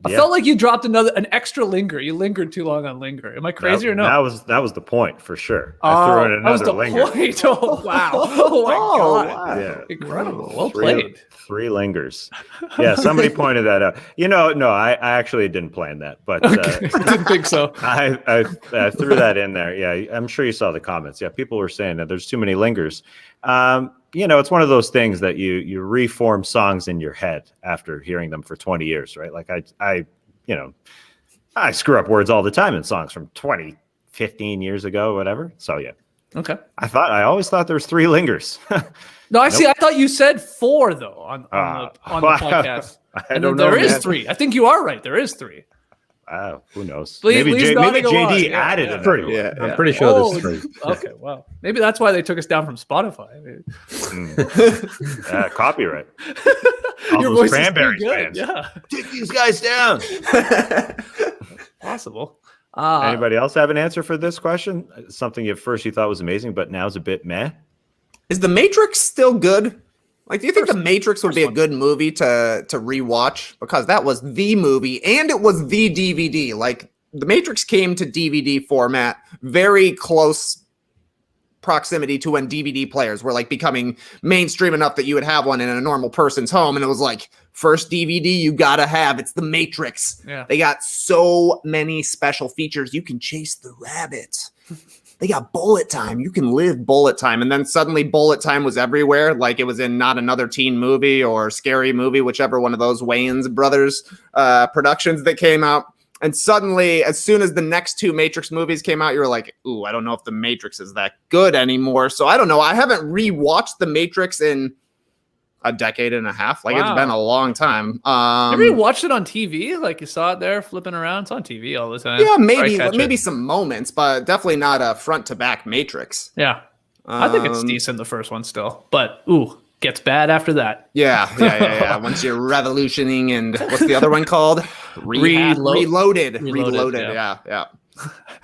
Speaker 1: I
Speaker 2: Yeah.
Speaker 1: felt like you dropped an extra linger. You lingered too long on linger. Am I crazy or no?
Speaker 2: That was the point for sure. I threw in
Speaker 1: that was
Speaker 2: another
Speaker 1: the
Speaker 2: linger.
Speaker 1: point. Oh, wow. Oh, my God.
Speaker 4: wow.
Speaker 2: Yeah.
Speaker 1: Incredible. Well played.
Speaker 2: Three lingers. Yeah, somebody pointed that out. No, I actually didn't plan that, but
Speaker 1: Didn't think so.
Speaker 2: I threw that in there. Yeah, I'm sure you saw the comments. Yeah, people were saying that there's too many lingers. It's one of those things that you reform songs in your head after hearing them for 20 years, right? Like I screw up words all the time in songs from 20, 15 years ago, whatever. So yeah,
Speaker 1: Okay.
Speaker 2: I always thought there was 3 lingers.
Speaker 1: No, I see. I thought you said 4 though on the podcast.
Speaker 2: I
Speaker 1: And
Speaker 2: don't
Speaker 1: then
Speaker 2: know.
Speaker 1: there is
Speaker 2: man.
Speaker 1: 3. I think you are right. There is 3.
Speaker 2: Who knows?
Speaker 1: Lee's
Speaker 2: maybe
Speaker 1: nodding along.
Speaker 2: JD
Speaker 1: Yeah,
Speaker 2: added
Speaker 1: yeah.
Speaker 2: another one.
Speaker 4: Yeah.
Speaker 5: I'm pretty sure
Speaker 1: Oh,
Speaker 5: there's 3.
Speaker 1: Okay, wow. Maybe that's why they took us down from Spotify.
Speaker 2: Copyright. All
Speaker 1: Your
Speaker 2: those
Speaker 1: voice is
Speaker 2: Cranberries
Speaker 1: pretty good.
Speaker 2: fans.
Speaker 1: Yeah,
Speaker 2: Take these guys down.
Speaker 1: possible.
Speaker 2: Anybody else have an answer for this question? Something at first you thought was amazing, but now is a bit meh.
Speaker 4: Is The Matrix still good? Like, do you think The Matrix would be a good movie to rewatch? Because that was the movie and it was the DVD. Like, The Matrix came to DVD format very close proximity to when DVD players were like becoming mainstream enough that you would have one in a normal person's home. And it was like, first DVD you gotta have. It's The Matrix.
Speaker 1: Yeah.
Speaker 4: They got so many special features. You can chase the rabbit. They got bullet time. You can live bullet time. And then suddenly bullet time was everywhere. Like it was in Not Another Teen Movie or Scary Movie, whichever one of those Wayans brothers productions that came out. And suddenly, as soon as the next 2 Matrix movies came out, you were like, ooh, I don't know if The Matrix is that good anymore. So I don't know. I haven't rewatched The Matrix in, a decade and a half. Like,
Speaker 1: Wow.
Speaker 4: it's been a long time.
Speaker 1: Maybe you watched it on TV, like you saw it there flipping around. It's on TV all the time.
Speaker 4: Yeah,
Speaker 1: Sorry, catch
Speaker 4: maybe
Speaker 1: it.
Speaker 4: some moments, but definitely not a front to back Matrix.
Speaker 1: Yeah, I think it's decent, the first one still, but gets bad after that.
Speaker 4: Yeah. Once you're revolutioning and what's the other one called? Reloaded. Yeah.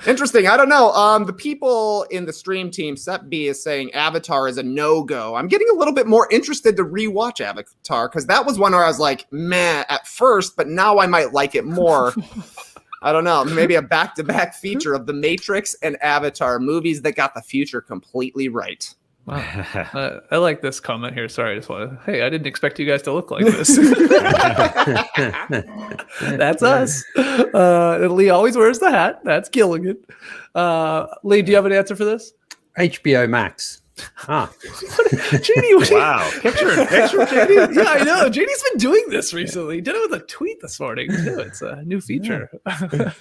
Speaker 4: Interesting. I don't know. The people in the stream team, Set B, is saying Avatar is a no-go. I'm getting a little bit more interested to rewatch Avatar because that was one where I was like, meh, at first, but now I might like it more. I don't know. Maybe a back-to-back feature of The Matrix and Avatar, movies that got the future completely right.
Speaker 1: Wow. I like this comment here. Sorry, I just want to. Hey, I didn't expect you guys to look like this. That's us. Lee always wears the hat. That's Gilligan. Lee, do you have an answer for this?
Speaker 5: HBO Max.
Speaker 1: JD,
Speaker 2: Wow. Picture in picture, JD.
Speaker 1: Yeah, I know. JD's been doing this recently. He did it with a tweet this morning too. It's a new feature. Yeah.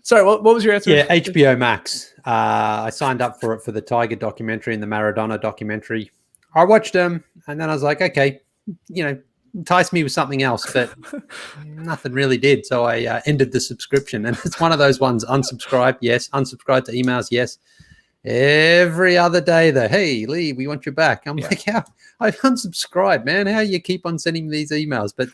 Speaker 1: Sorry, what was your answer?
Speaker 5: Yeah, HBO Max. I signed up for it for the Tiger documentary and the Maradona documentary. I watched them, and then I was like, okay, entice me with something else, but nothing really did. So I ended the subscription, and it's one of those ones: unsubscribe, yes; unsubscribe to emails, yes. Every other day, though, hey Lee, we want you back. I'm like, how? I've unsubscribed, man. How you keep on sending me these emails? But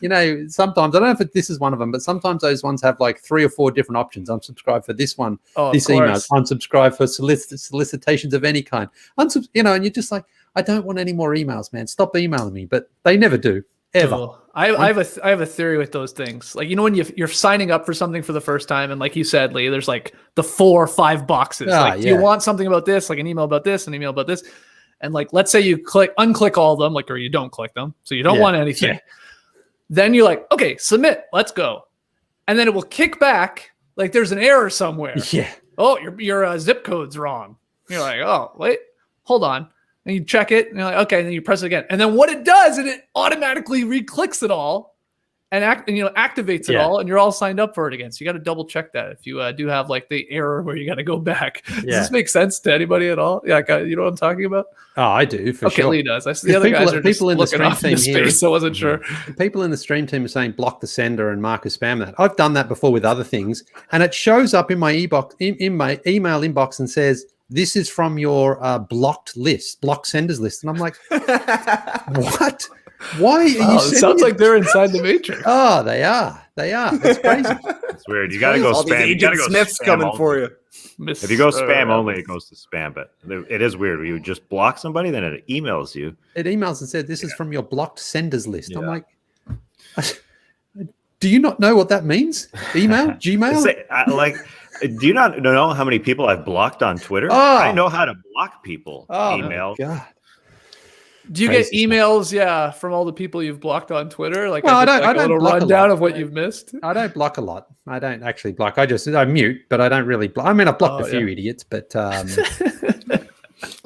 Speaker 5: sometimes I don't know if this is one of them, but sometimes those ones have like 3 or 4 different options. Unsubscribe for this one, this email. Unsubscribe for solicitations of any kind. And you're just like, I don't want any more emails, man. Stop emailing me. But they never do. Ever.
Speaker 1: Cool. I have a theory with those things. Like, when you're signing up for something for the first time, and like you said, Lee, there's like the 4 or 5 boxes. Do you want something about this, like an email about this, an email about this? And like, let's say you unclick all of them, or you don't click them, so you don't want anything. Yeah. Then you're like, okay, submit, let's go, and then it will kick back like there's an error somewhere.
Speaker 5: Yeah.
Speaker 1: Oh, your zip code's wrong. You're like, oh wait, hold on. And you check it, and you're like, okay, and then you press it again. And then what it does, and it automatically re-clicks it all and activates it all, and you're all signed up for it again. So you got to double check that if you do have like the error where you got to go back. Does this make sense to anybody at all? Yeah, you know what I'm talking about?
Speaker 5: Oh, I do, for sure.
Speaker 1: Okay, Lee does. I see the other guys are just looking off into space, so I wasn't sure.
Speaker 5: People in the stream team are saying block the sender and mark as spam that. I've done that before with other things, and it shows up in my in my email inbox and says, this is from your blocked senders list. And I'm like, what? Why are you
Speaker 1: it sounds like they're inside the Matrix.
Speaker 5: Oh, they are. That's crazy.
Speaker 2: It's weird. You got to go
Speaker 4: all
Speaker 2: spam.
Speaker 4: These Agent Smiths coming for you.
Speaker 2: If you go spam only, it goes to spam. But it is weird. You just block somebody, then it emails you.
Speaker 5: It emails and said, this is from your blocked senders list. Yeah. I'm like, do you not know what that means? Email? Gmail?
Speaker 2: Do you not know how many people I've blocked on Twitter? I know how to block people. Email.
Speaker 5: God.
Speaker 1: Do you get emails, from all the people you've blocked on Twitter? Like,
Speaker 5: I don't
Speaker 1: a little rundown of what you've missed?
Speaker 5: I don't block a lot. I don't actually block. I mute, but I don't really block. I mean, I've blocked a few idiots, but
Speaker 4: I'm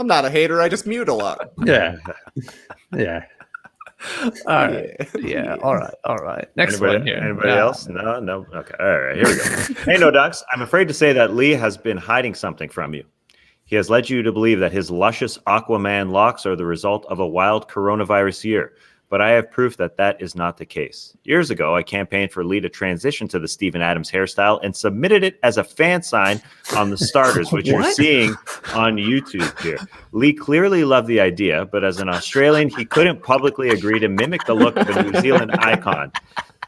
Speaker 4: not a hater. I just mute a lot.
Speaker 5: Yeah.
Speaker 1: All right. Yeah. All right. Next one here.
Speaker 2: Anybody else? No. Okay. All right. Here we go. Hey, No Dunks. I'm afraid to say that Lee has been hiding something from you. He has led you to believe that his luscious Aquaman locks are the result of a wild coronavirus year, but I have proof that that is not the case. Years ago, I campaigned for Lee to transition to the Steven Adams hairstyle and submitted it as a fan sign on the starters, which you're seeing on YouTube here. Lee clearly loved the idea, but as an Australian, he couldn't publicly agree to mimic the look of a New Zealand icon.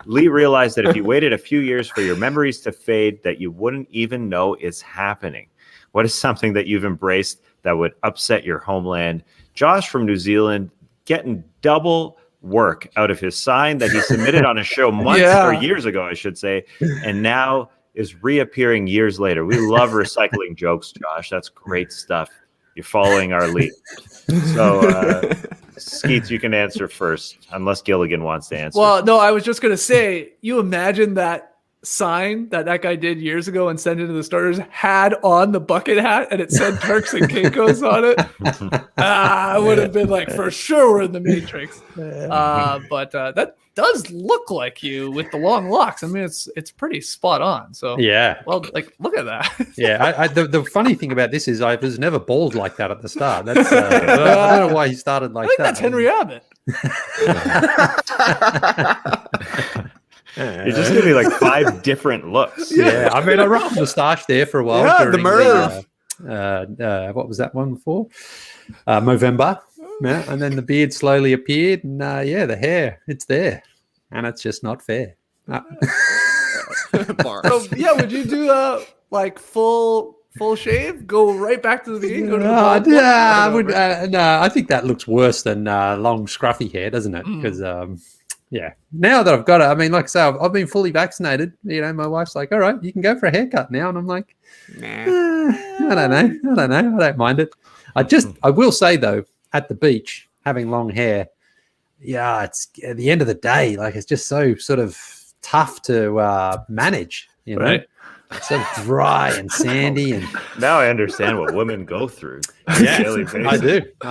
Speaker 2: Lee realized that if you waited a few years for your memories to fade, that you wouldn't even know it's happening. What is something that you've embraced that would upset your homeland? Josh from New Zealand getting double work out of his sign that he submitted on a show months or years ago, I should say, and now is reappearing years later. We love recycling jokes, Josh. That's great stuff. You're following our lead. So, Skeets, you can answer first, unless Gilligan wants to answer.
Speaker 1: Well, no, I was just going to say, you imagine that sign that guy did years ago and sent it to the starters had on the bucket hat and it said Turks and Caicos on it. I would have been like, for sure we're in the Matrix. But that does look like you with the long locks. I mean, it's pretty spot on. So well, like, look at that.
Speaker 5: The funny thing about this is I was never bald like that at the start. That's I don't know why he started like that.
Speaker 1: That's Henry Abbott.
Speaker 2: You're just gonna be like 5 different looks.
Speaker 5: Yeah, I mean, I rocked the moustache there for a while.
Speaker 4: Yeah, the
Speaker 5: during what was that one before? Movember. Yeah, and then the beard slowly appeared, and the hair, it's there, and it's just not fair.
Speaker 4: Bars.
Speaker 1: So, yeah, would you do like full shave? Go right back to the beginning? Go to the
Speaker 5: No,
Speaker 1: bald
Speaker 5: I
Speaker 1: one?
Speaker 5: would. No, I think that looks worse than long scruffy hair, doesn't it? Because now that I've got it, I mean, like I say, I've been fully vaccinated. You know, my wife's like, "All right, you can go for a haircut now," and I'm like,
Speaker 4: Nah.
Speaker 5: I don't know. I don't mind it. I will say though, at the beach, having long hair, it's at the end of the day, like it's just so sort of tough to manage. You know,
Speaker 1: Right.
Speaker 5: It's so dry and sandy, and
Speaker 2: Now I understand what women go through. on a daily basis.
Speaker 5: I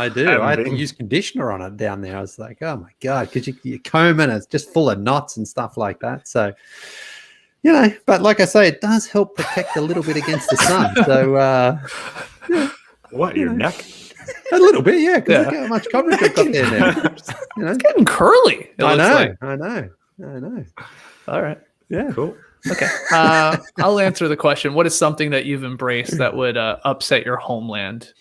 Speaker 5: do. I had to use conditioner on it down there. I was like, oh my god, because you comb and it's just full of knots and stuff like that. So, but like I say, it does help protect a little bit against the sun. So,
Speaker 2: What, your neck?
Speaker 5: a little bit, yeah. Because look how much coverage I've got there now.
Speaker 1: It's getting curly. it
Speaker 5: I
Speaker 1: looks
Speaker 5: know,
Speaker 1: like.
Speaker 5: I know.
Speaker 1: All right.
Speaker 5: Yeah.
Speaker 2: Cool.
Speaker 1: Okay. I'll answer the question. What is something that you've embraced that would upset your homeland?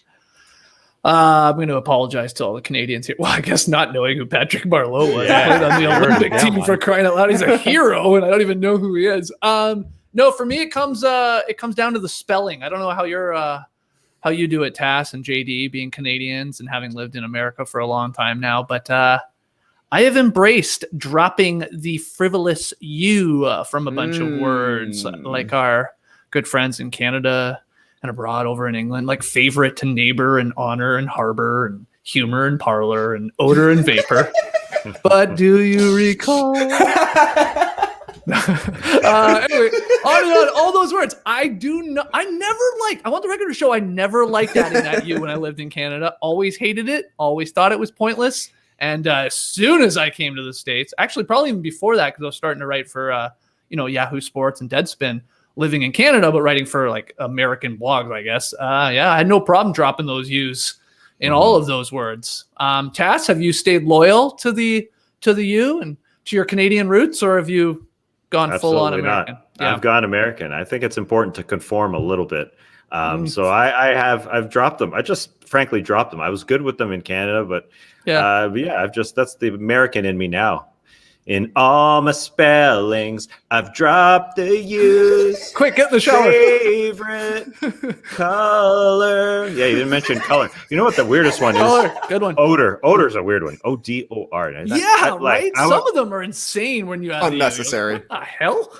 Speaker 1: I'm going to apologize to all the Canadians here. Well, I guess not knowing who Patrick Marleau was.
Speaker 2: Yeah.
Speaker 1: He played on the
Speaker 5: You're
Speaker 1: Olympic
Speaker 5: down
Speaker 1: team
Speaker 5: one.
Speaker 1: for crying out loud. He's a hero, and I don't even know who he is. No, for me, it comes down to the spelling. I don't know how you do it, Tass and JD, being Canadians and having lived in America for a long time now, but I have embraced dropping the frivolous U from a bunch of words, like our good friends in Canada and abroad over in England, like favorite to neighbor and honor and harbor and humor and parlor and odor and vapor. But do you recall? Anyway, on and on, all those words. I want the record to show I never liked adding that U when I lived in Canada. Always hated it. Always thought it was pointless. And as soon as I came to the States, actually probably even before that, because I was starting to write for Yahoo Sports and Deadspin, living in Canada, but writing for like American blogs, I guess. I had no problem dropping those U's in all of those words. Tass, have you stayed loyal to the U and to your Canadian roots, or have you gone full on American?
Speaker 2: I've gone American. I think it's important to conform a little bit. So I've dropped them. I just frankly dropped them. I was good with them in Canada, but that's the American in me now. In all my spellings, I've dropped the U's.
Speaker 1: Quick, get in the shower.
Speaker 2: Favorite color. Yeah, you didn't mention color. You know what the weirdest one is?
Speaker 1: Color, good one.
Speaker 2: Odor. Odor's a weird one. ODOR.
Speaker 1: Right? Some of them are insane when you have
Speaker 4: Unnecessary.
Speaker 1: What the hell?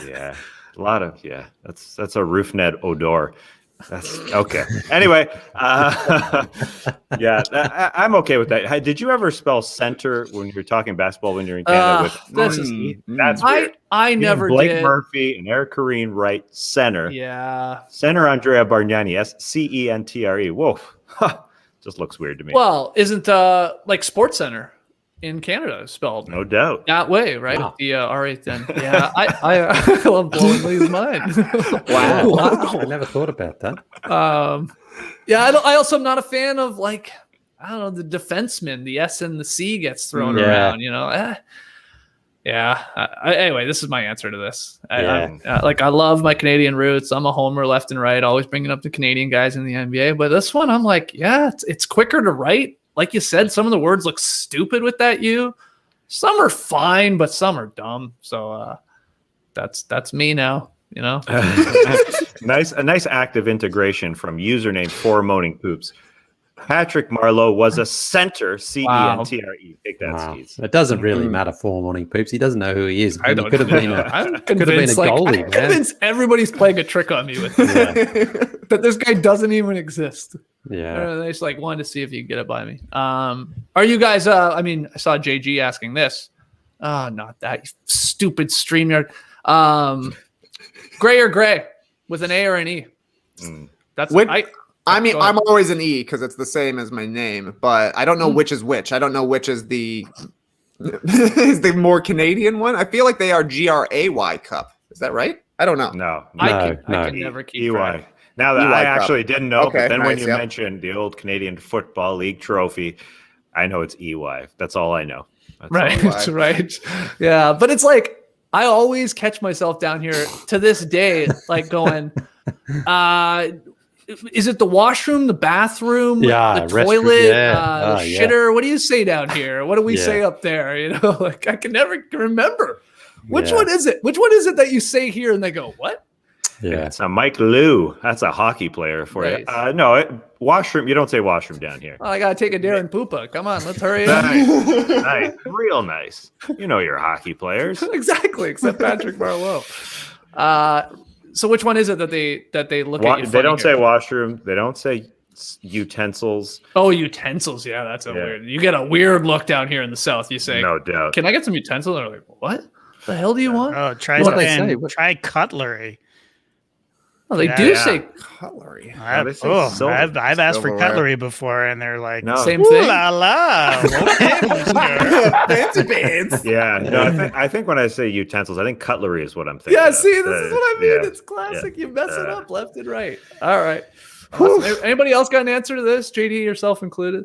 Speaker 2: Yeah, a lot of that's a roof net odor. That's okay. Anyway, I'm okay with that. Hey, did you ever spell center when you were talking basketball when you're in Canada? That's weird.
Speaker 1: I never
Speaker 2: Blake
Speaker 1: did.
Speaker 2: Murphy and Eric Kareen write center.
Speaker 1: Yeah.
Speaker 2: Center Andrea Bargnani, SCENTRE. Whoa, just looks weird to me.
Speaker 1: Well, isn't like Sports Center in Canada spelled
Speaker 2: No doubt.
Speaker 1: that way, right?
Speaker 5: Wow.
Speaker 1: With the R8 then. Yeah, I love blowing Lee's mind.
Speaker 5: Wow. I never thought about that.
Speaker 1: I also am not a fan of like, I don't know, the defenseman. The S and the C gets thrown around, Anyway, this is my answer to this. I love my Canadian roots. I'm a homer left and right, always bringing up the Canadian guys in the NBA. But this one, I'm like, it's quicker to write. Like you said, some of the words look stupid with that U. Some are fine, but some are dumb. So that's me now.
Speaker 2: A nice active integration from username for Moaning Poops. Patrick Marleau was a center, CENTRE. Take that, skis.
Speaker 5: It doesn't really matter for Morning Poops. He doesn't know who he is.
Speaker 1: I don't.
Speaker 5: He could have been
Speaker 1: I'm
Speaker 5: could have been a
Speaker 1: convinced.
Speaker 5: goalie,
Speaker 1: I'm
Speaker 5: man.
Speaker 1: convinced everybody's playing a trick on me with this. That this guy doesn't even exist.
Speaker 5: Yeah.
Speaker 1: They just wanted to see if you can get it by me. Are you guys? I saw JG asking this. Not that, you stupid StreamYard. Gray or gray with an A or an E. That's
Speaker 4: I'm always an E because it's the same as my name, but I don't know which is which. I don't know which is the is the more Canadian one. I feel like they are GRAY Cup. Is that right? I don't know.
Speaker 2: No.
Speaker 1: I can never keep track.
Speaker 2: Now that
Speaker 4: EY
Speaker 2: I
Speaker 4: Cup.
Speaker 2: actually didn't know,
Speaker 4: Okay,
Speaker 2: but then when
Speaker 4: nice,
Speaker 2: you mentioned the old Canadian Football League trophy, I know it's EY. That's all I know. That's
Speaker 1: Right, right. Yeah, but it's like I always catch myself down here to this day, like going, is it the washroom, the bathroom,
Speaker 5: Yeah,
Speaker 1: the
Speaker 5: restroom,
Speaker 1: toilet,
Speaker 5: yeah.
Speaker 1: the shitter? What do you say down here? What do we
Speaker 5: Yeah.
Speaker 1: say up there? You know, like I can never remember. Which
Speaker 5: Yeah.
Speaker 1: one is it? Which one is it that you say here and they go, what?
Speaker 5: Yeah.
Speaker 2: It's a Mike Lou. That's a hockey player for
Speaker 1: Nice.
Speaker 2: you. No, washroom. You don't say washroom down here.
Speaker 1: Oh, I gotta take a Darren Poopa. Come on, let's hurry up.
Speaker 2: Nice, real nice. You know your hockey players.
Speaker 1: Exactly, except Patrick Marleau. So which one is it that they look at you?
Speaker 2: They
Speaker 1: funny
Speaker 2: don't
Speaker 1: here?
Speaker 2: say washroom. They don't say utensils.
Speaker 1: Oh, utensils. Yeah, that's a weird. You get a weird look down here in the South. You say,
Speaker 2: No doubt.
Speaker 1: "Can I get some utensils?" And they're like, "What the hell do you want?"
Speaker 3: Oh, try
Speaker 5: What they
Speaker 3: something.
Speaker 5: say? What-
Speaker 3: Try cutlery.
Speaker 1: Oh, they
Speaker 3: Yeah,
Speaker 1: do
Speaker 2: yeah.
Speaker 1: say
Speaker 4: Cutlery.
Speaker 3: I've,
Speaker 2: say silver.
Speaker 3: I've asked for
Speaker 4: Silverware.
Speaker 3: cutlery before, and they're like,
Speaker 2: No.
Speaker 1: same
Speaker 3: "Ooh
Speaker 1: thing.
Speaker 3: la la." Okay, mister.
Speaker 4: Fancy pants.
Speaker 2: Yeah, no, I think when I say utensils, I think cutlery is what I'm thinking.
Speaker 1: Yeah,
Speaker 2: of.
Speaker 1: see, this is what I mean.
Speaker 2: Yeah.
Speaker 1: It's classic.
Speaker 2: Yeah.
Speaker 1: You mess it up left and right. All right. Awesome. Anybody else got an answer to this? JD, yourself included?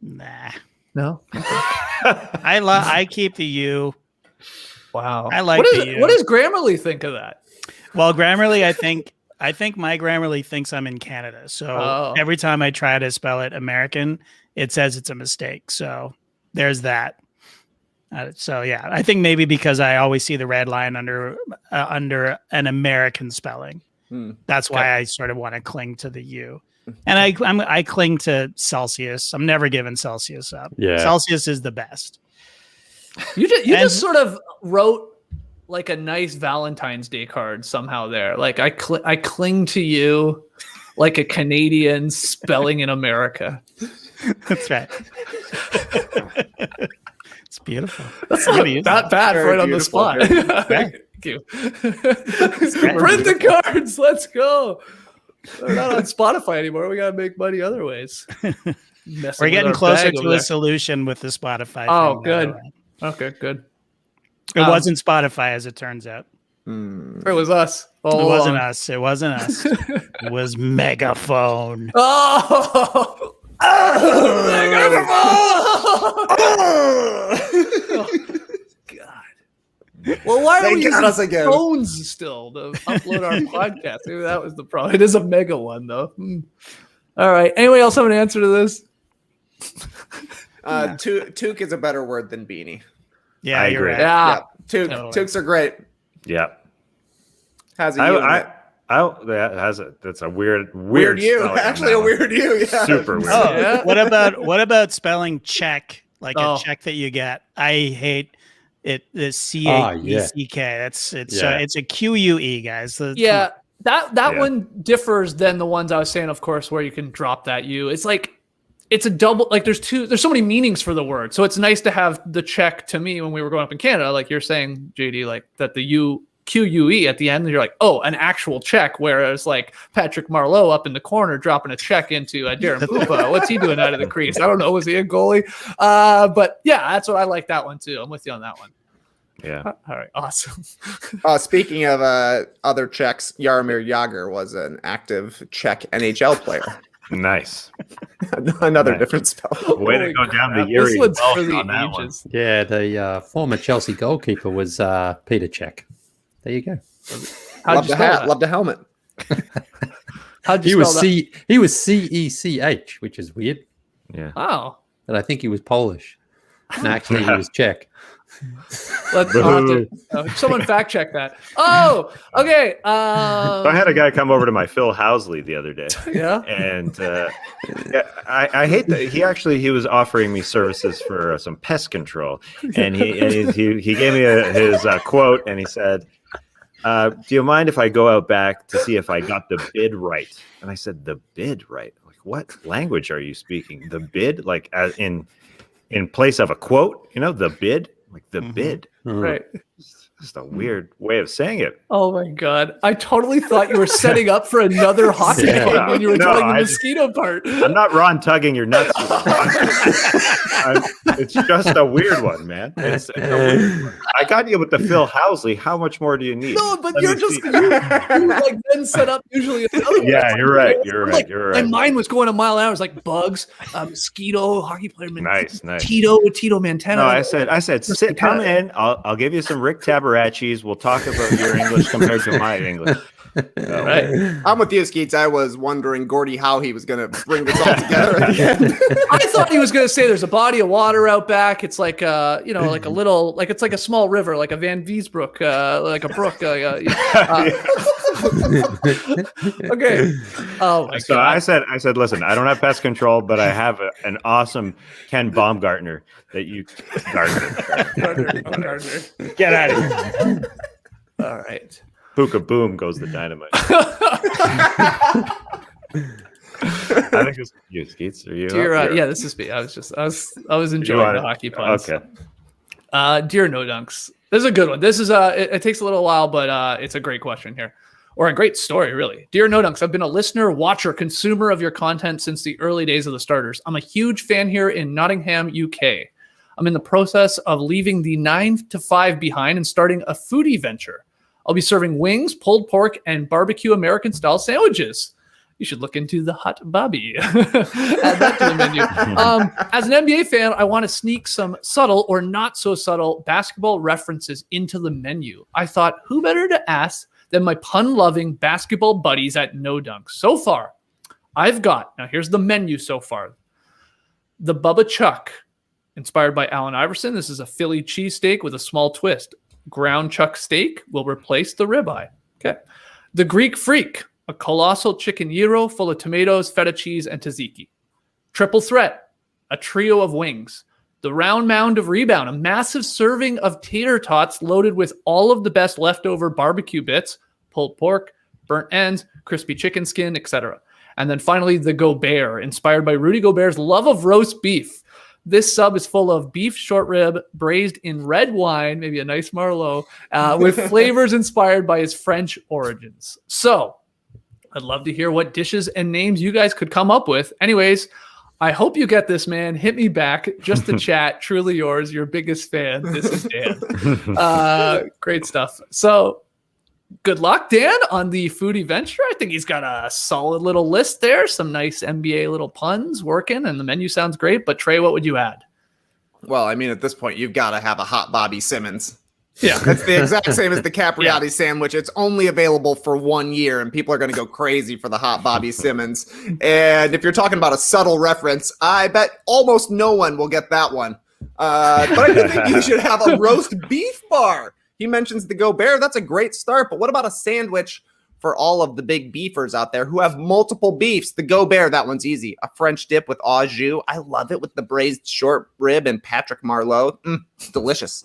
Speaker 3: Nah,
Speaker 1: No.
Speaker 3: I keep the U.
Speaker 1: Wow.
Speaker 3: I like
Speaker 1: what
Speaker 3: the U.
Speaker 1: what does Grammarly think of that?
Speaker 3: Well, Grammarly, I think my Grammarly thinks I'm in Canada. So every time I try to spell it American, it says it's a mistake. So there's that. So yeah, I think maybe because I always see the red line under an American spelling. That's why I sort of want to cling to the U. And I cling to Celsius. I'm never giving Celsius up.
Speaker 5: Yeah.
Speaker 3: Celsius is the best.
Speaker 1: You just sort of wrote like a nice Valentine's Day card somehow there. Like I cling to you like a Canadian spelling in America.
Speaker 3: That's right. It's beautiful.
Speaker 1: That's not bad
Speaker 4: Very
Speaker 1: right on the
Speaker 4: beautiful,
Speaker 1: spot.
Speaker 3: Right.
Speaker 1: Thank you. Print the cards. Let's go. We're not on Spotify anymore. We got to make money other ways.
Speaker 3: We're getting closer to a solution with the Spotify.
Speaker 1: Oh,
Speaker 3: thing,
Speaker 1: good.
Speaker 3: by the way.
Speaker 1: Okay, good.
Speaker 3: It wasn't Spotify, as it turns out.
Speaker 1: It was us. All
Speaker 3: It wasn't
Speaker 1: along.
Speaker 3: us. It wasn't us. It was Megaphone.
Speaker 1: Oh! God. Well, why are
Speaker 4: They
Speaker 1: we
Speaker 4: got us
Speaker 1: using
Speaker 4: again.
Speaker 1: phones still to upload our podcast? Maybe that was the problem. It is a mega one, though. All right. Anybody else have an answer to this?
Speaker 4: Toque is a better word than beanie.
Speaker 3: Yeah,
Speaker 2: I
Speaker 3: you're
Speaker 2: agree.
Speaker 3: right.
Speaker 1: Yeah.
Speaker 4: Toque.
Speaker 3: Totally.
Speaker 4: Toques are great.
Speaker 2: Yeah.
Speaker 4: Has a U in it.
Speaker 2: That's a weird
Speaker 4: U.
Speaker 2: spelling on
Speaker 4: Actually,
Speaker 2: that
Speaker 4: a
Speaker 2: one.
Speaker 4: weird U. Yeah.
Speaker 2: Super weird.
Speaker 3: Oh,
Speaker 1: Yeah.
Speaker 3: what about spelling check? Like
Speaker 1: Oh.
Speaker 3: a check that you get. I hate it. The CHECK. It's
Speaker 5: Yeah.
Speaker 3: it's a QUE, guys.
Speaker 1: Yeah. That
Speaker 2: Yeah.
Speaker 1: one differs than the ones I was saying, of course, where you can drop that U. It's like it's a double, like there's so many meanings for the word. So it's nice to have the check to me when we were growing up in Canada, like you're saying, JD, like that the QUE at the end, you're like, oh, an actual check. Whereas like Patrick Marleau up in the corner dropping a check into Darren Poopa. What's he doing out of the crease? I don't know. Was he a goalie? But yeah, that's what I like that one too. I'm with you on that one.
Speaker 2: Yeah.
Speaker 1: All right. Awesome.
Speaker 4: Speaking of other Czechs, Jaromir Jagr was an active Czech NHL player.
Speaker 2: Nice.
Speaker 4: Another
Speaker 2: Nice.
Speaker 4: different spell.
Speaker 2: Way to
Speaker 1: Holy
Speaker 2: go down
Speaker 1: crap.
Speaker 2: the Yuri
Speaker 1: This one's
Speaker 2: Welch
Speaker 1: for the
Speaker 2: on that one.
Speaker 1: ages.
Speaker 5: Yeah, the former Chelsea goalkeeper was Peter Cech. There you go.
Speaker 1: How'd
Speaker 4: Love
Speaker 1: you
Speaker 4: the
Speaker 1: spell
Speaker 4: hat.
Speaker 1: that?
Speaker 4: Love the helmet.
Speaker 1: How'd
Speaker 5: He
Speaker 1: you
Speaker 5: was
Speaker 1: spell that?
Speaker 5: he was CECH, which is weird.
Speaker 2: Yeah.
Speaker 1: Oh.
Speaker 5: And I think he was Polish. No, actually, he was Czech.
Speaker 1: I'll have to, someone fact check that. Oh, okay.
Speaker 2: So I had a guy come over to my Phil Housley the other day,
Speaker 1: Yeah.
Speaker 2: and I hate that he was offering me services for some pest control, and he gave me his quote, and he said, "Do you mind if I go out back to see if I got the bid right?" And I said, "The bid right? Like what language are you speaking? The bid, like as in place of a quote? You know, the bid." Like the bid.
Speaker 1: Right.
Speaker 2: Just a weird way of saying it.
Speaker 1: Oh my God. I totally thought you were setting up for another hockey pun when you were telling the mosquito part.
Speaker 2: I'm not Ron tugging your nuts. It's just a weird one, man. It's a weird one. I got you with the Phil Housley. How much more do you need?
Speaker 1: No, but you like then set up usually another one.
Speaker 2: Yeah, you're right. You're right.
Speaker 1: Like,
Speaker 2: You're right.
Speaker 1: And mine was going a mile an hour. It was like bugs, mosquito, hockey player,
Speaker 2: Nice.
Speaker 1: Tito Montana.
Speaker 2: No, I said, sit, come in. I'll give you some Rick Tabaracci's. We'll talk about your English compared to my English.
Speaker 1: Right.
Speaker 4: I'm with you, Skeets. I was wondering, Gordie, how he was going to bring this all together at the end.
Speaker 1: I thought he was going to say there's a body of water out back. It's like like a little, like it's like a small river, like a Van Viesbrook, like a brook. Okay. Oh my
Speaker 2: So
Speaker 1: God.
Speaker 2: I said, listen, I don't have pest control, but I have an awesome Ken Baumgartner that you Gardner. Get out of here.
Speaker 1: All right.
Speaker 2: Booka boom goes the dynamite. I think it's you, Skeets. Are you?
Speaker 1: Yeah, this is me. I was enjoying the hockey puns.
Speaker 2: Okay.
Speaker 1: Dear No Dunks, this is a good one. This is it takes a little while, but it's a great question here, or a great story, really. Dear No Dunks, I've been a listener, watcher, consumer of your content since the early days of the starters. I'm a huge fan here in Nottingham, UK. I'm in the process of leaving the 9 to 5 behind and starting a foodie venture. I'll be serving wings, pulled pork, and barbecue American-style sandwiches. You should look into the Hot Bobby. Add that to the menu. As an NBA fan, I want to sneak some subtle or not so subtle basketball references into the menu. I thought, who better to ask than my pun-loving basketball buddies at No Dunk? So far, now here's the menu so far. The Bubba Chuck, inspired by Allen Iverson. This is a Philly cheesesteak with a small twist. Ground chuck steak will replace the ribeye. Okay. The Greek Freak, a colossal chicken gyro full of tomatoes, feta cheese, and tzatziki. Triple Threat, a trio of wings. The Round Mound of Rebound, a massive serving of tater tots loaded with all of the best leftover barbecue bits, pulled pork, burnt ends, crispy chicken skin, etc. And then finally, the Gobert, inspired by Rudy Gobert's love of roast beef. This sub is full of beef short rib braised in red wine, maybe a nice Marleau, with flavors inspired by his French origins. So I'd love to hear what dishes and names you guys could come up with. Anyways, I hope you get this, man. Hit me back just to chat. Truly yours, your biggest fan. This is Dan. Great stuff. So good luck, Dan, on the foodie venture. I think he's got a solid little list there. Some nice NBA little puns working, and the menu sounds great. But Trey, what would you add?
Speaker 4: Well, I mean, at this point, you've got to have a hot Bobby Simmons.
Speaker 1: Yeah.
Speaker 4: That's the exact same as the Capriati sandwich. It's only available for 1 year, and people are going to go crazy for the hot Bobby Simmons. And if you're talking about a subtle reference, I bet almost no one will get that one. But I do think you should have a roast beef bar. He mentions the Gobert. That's a great start. But what about a sandwich for all of the big beefers out there who have multiple beefs? The Gobert, that one's easy. A French dip with au jus. I love it with the braised short rib and Patrick Marleau. Delicious.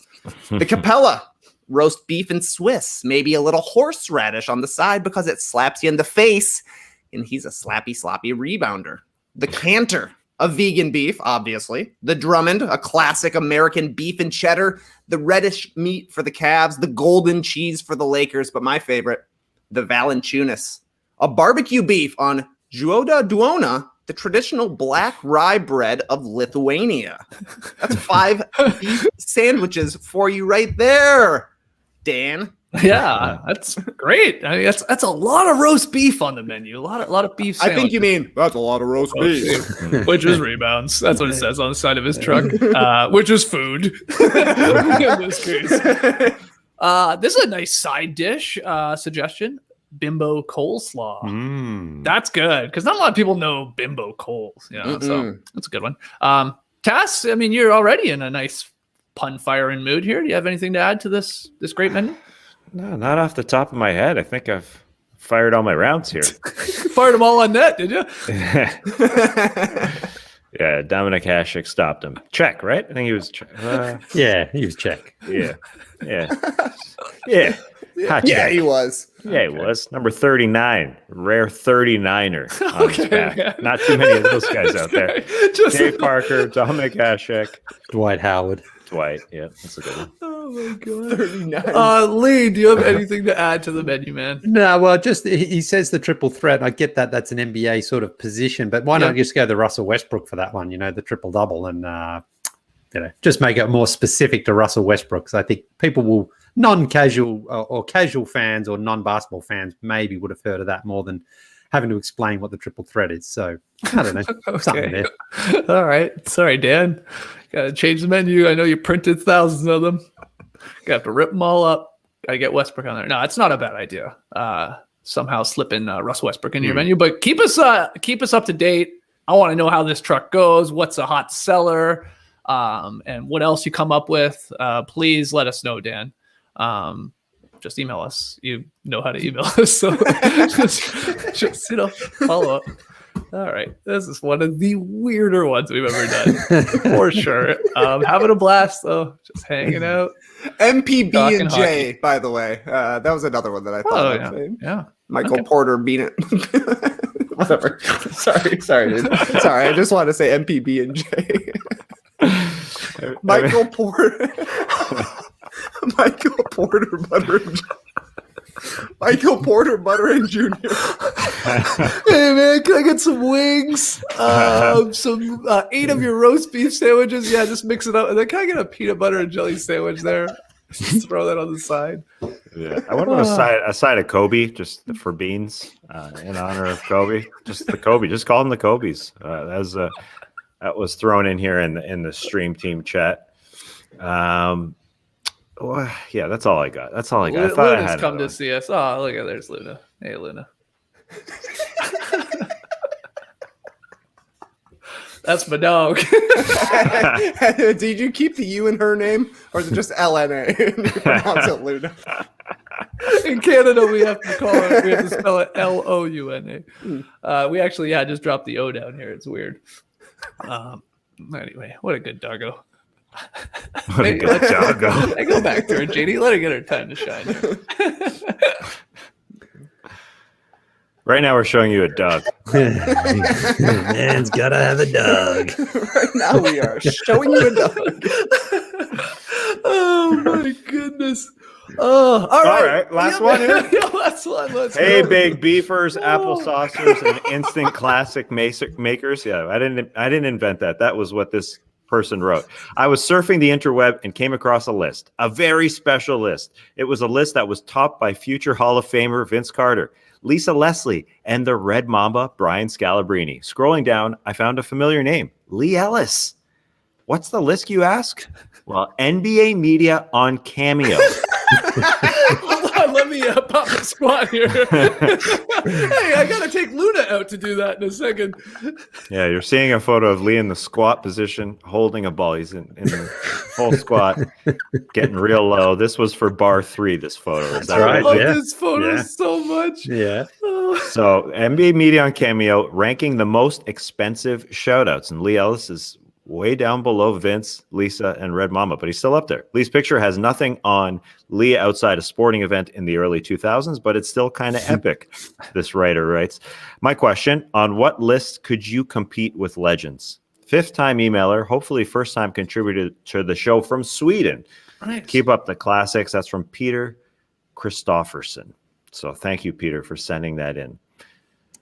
Speaker 4: The Capella, roast beef and Swiss. Maybe a little horseradish on the side because it slaps you in the face. And he's a slappy, sloppy rebounder. The Cantor, a vegan beef, obviously. The Drummond, a classic American beef and cheddar. The reddish meat for the Cavs. The golden cheese for the Lakers. But my favorite, the Valanciunas, a barbecue beef on Juoda Duona, the traditional black rye bread of Lithuania. That's 5 beef sandwiches for you right there, Dan.
Speaker 1: Yeah, that's great. I mean, that's a lot of roast beef on the menu. A lot of beef sandwiches.
Speaker 4: I think you mean that's a lot of roast beef.
Speaker 1: Which is rebounds. That's what it says on the side of his truck. Which is food. In this case. This is a nice side dish suggestion. Bimbo coleslaw. That's good because not a lot of people know bimbo coles. So that's a good one. Cass, I mean, you're already in a nice pun firing mood here. Do you have anything to add to this great menu?
Speaker 2: No, not off the top of my head. I think I've fired all my rounds here.
Speaker 1: Fired them all on net, did you?
Speaker 2: Yeah, Dominic Hasek stopped him. Check, right? I think he was.
Speaker 5: Yeah, he was check.
Speaker 2: Yeah.
Speaker 4: Yeah, he was.
Speaker 2: Yeah, he was. Number 39, rare 39er.
Speaker 1: Okay.
Speaker 2: Not too many of those guys out there. Dave Parker, Dominic Hasek,
Speaker 5: Dwight Howard.
Speaker 2: Dwight. Yeah, that's a good one.
Speaker 1: Oh Oh my god.
Speaker 4: 39.
Speaker 1: Lee, do you have anything to add to the menu, man?
Speaker 5: No, well, just he says the triple threat. I get that that's an NBA sort of position, but why not just go the Russell Westbrook for that one? The triple double, and just make it more specific to Russell Westbrook. Because I think people will non-casual or casual fans or non-basketball fans maybe would have heard of that more than having to explain what the triple threat is. So I don't know, something there.
Speaker 1: All right, sorry, Dan. Got to change the menu. I know you printed thousands of them. You have to rip them all up. Got to get Westbrook on there. No, it's not a bad idea. Somehow slip in Russell Westbrook in your menu, but keep us up to date. I want to know how this truck goes. What's a hot seller, and what else you come up with. Please let us know, Dan. Just email us. You know how to email us, so just follow up. All right, this is one of the weirder ones we've ever done, for sure. Having a blast though, just hanging out.
Speaker 4: MPB and J, by the way, that was another one that I thought of.
Speaker 1: Yeah.
Speaker 4: Michael Porter beat it. Whatever. Sorry, dude. Sorry, I just wanted to say MPB and J. Michael Porter. Michael Porter Butter and Michael Porter Butter and Jr.
Speaker 1: Hey man, can I get some wings? Some 8 of your roast beef sandwiches. Yeah, just mix it up. And then can I get a peanut butter and jelly sandwich there? Just throw that on the side.
Speaker 2: Yeah, I wonder a side of Kobe just for beans in honor of Kobe. Just the Kobe. Just call them the Kobe's. That was thrown in here in the stream team chat. Well, yeah, that's all I got. I thought
Speaker 1: Luna's
Speaker 2: I had
Speaker 1: come to see us. Oh, look at there's Luna. Hey, Luna. That's my dog.
Speaker 4: Did you keep the U in her name, or is it just LNA? You pronounce it Luna.
Speaker 1: In Canada, we have to spell it LOUNA. We actually, just dropped the O down here. It's weird. Anyway, what a good doggo.
Speaker 2: What a good doggo.
Speaker 1: I go back to her, JD. Let her get her time to shine.
Speaker 2: Right now, we're showing you a dog.
Speaker 5: Man's gotta have a dog.
Speaker 4: Right now, we are showing you a dog.
Speaker 1: Oh my goodness. Oh, all right.
Speaker 2: Last one here.
Speaker 1: Last one. Let's
Speaker 2: Hey,
Speaker 1: go.
Speaker 2: big beefers, apple saucers, and instant classic makers. Yeah, I didn't invent that. That was what this person wrote. I was surfing the interweb and came across a list, a very special list. It was a list that was topped by future Hall of Famer Vince Carter, Lisa Leslie, and the Red Mamba Brian Scalabrine. Scrolling down, I found a familiar name, Lee Ellis. What's the list, you ask? Well, NBA media on Cameo.
Speaker 1: Hold on, let me pop the squat here. Hey, I gotta take Luna out to do that in a second.
Speaker 2: Yeah, you're seeing a photo of Lee in the squat position, holding a ball. He's in full squat, getting real low. This was for bar 3, this photo. Is that
Speaker 1: I
Speaker 2: right?
Speaker 1: love this photo so much.
Speaker 5: Yeah.
Speaker 2: So NBA media on Cameo ranking the most expensive shoutouts, and Lee Ellis is way down below Vince, Lisa, and Red Mama, but he's still up there. Lee's picture has nothing on Lee outside a sporting event in the early 2000s, but it's still kind of epic, this writer writes. My question, on what list could you compete with legends? 5th-time emailer, hopefully first-time contributor to the show from Sweden.
Speaker 1: Nice.
Speaker 2: Keep up the classics. That's from Peter Christofferson. So thank you, Peter, for sending that in.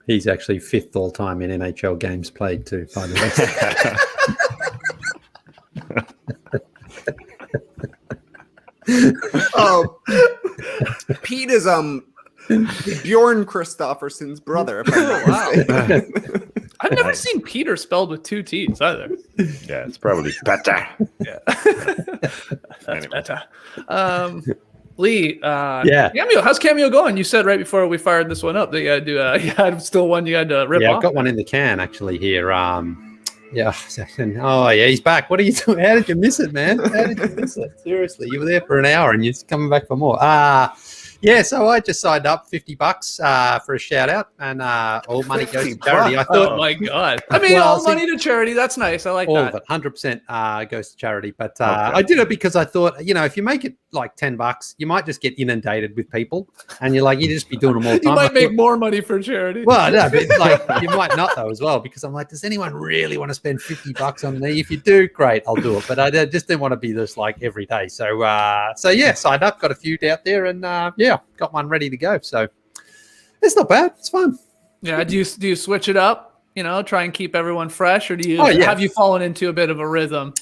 Speaker 5: He's actually 5th all time in NHL games played too, by the way.
Speaker 4: Oh, Pete is Bjorn Kristofferson's brother. If I'm not mistaken.
Speaker 1: I've never seen Peter spelled with 2 T's either.
Speaker 2: Yeah, it's probably better.
Speaker 1: Yeah. That's better. Lee,
Speaker 5: yeah.
Speaker 1: Cameo. How's Cameo going? You said right before we fired this one up that you had to do. You had still one you had to rip off.
Speaker 5: I've got one in the can actually here. Yeah. Oh, yeah, he's back. What are you doing? How did you miss it, man? How did you miss it? Seriously, you were there for an hour and you're coming back for more. Yeah, so I just signed up $50 for a shout out, and all money goes to charity. I thought,
Speaker 1: oh my god! I mean, all money to charity. That's nice. I like
Speaker 5: all
Speaker 1: that.
Speaker 5: of it, 100% goes to charity. But I did it because I thought, if you make it like $10, you might just get inundated with people, and you just be doing them all the time.
Speaker 1: You might make more money for charity.
Speaker 5: Well, no, but you might not though as well, because I'm like, does anyone really want to spend $50 on me? If you do, great, I'll do it. But I just didn't want to be this like every day. So yeah, signed up, got a few out there, and got one ready to go. So it's not bad. It's fun.
Speaker 1: Yeah. Do you switch it up? Try and keep everyone fresh, or do you have you fallen into a bit of a rhythm?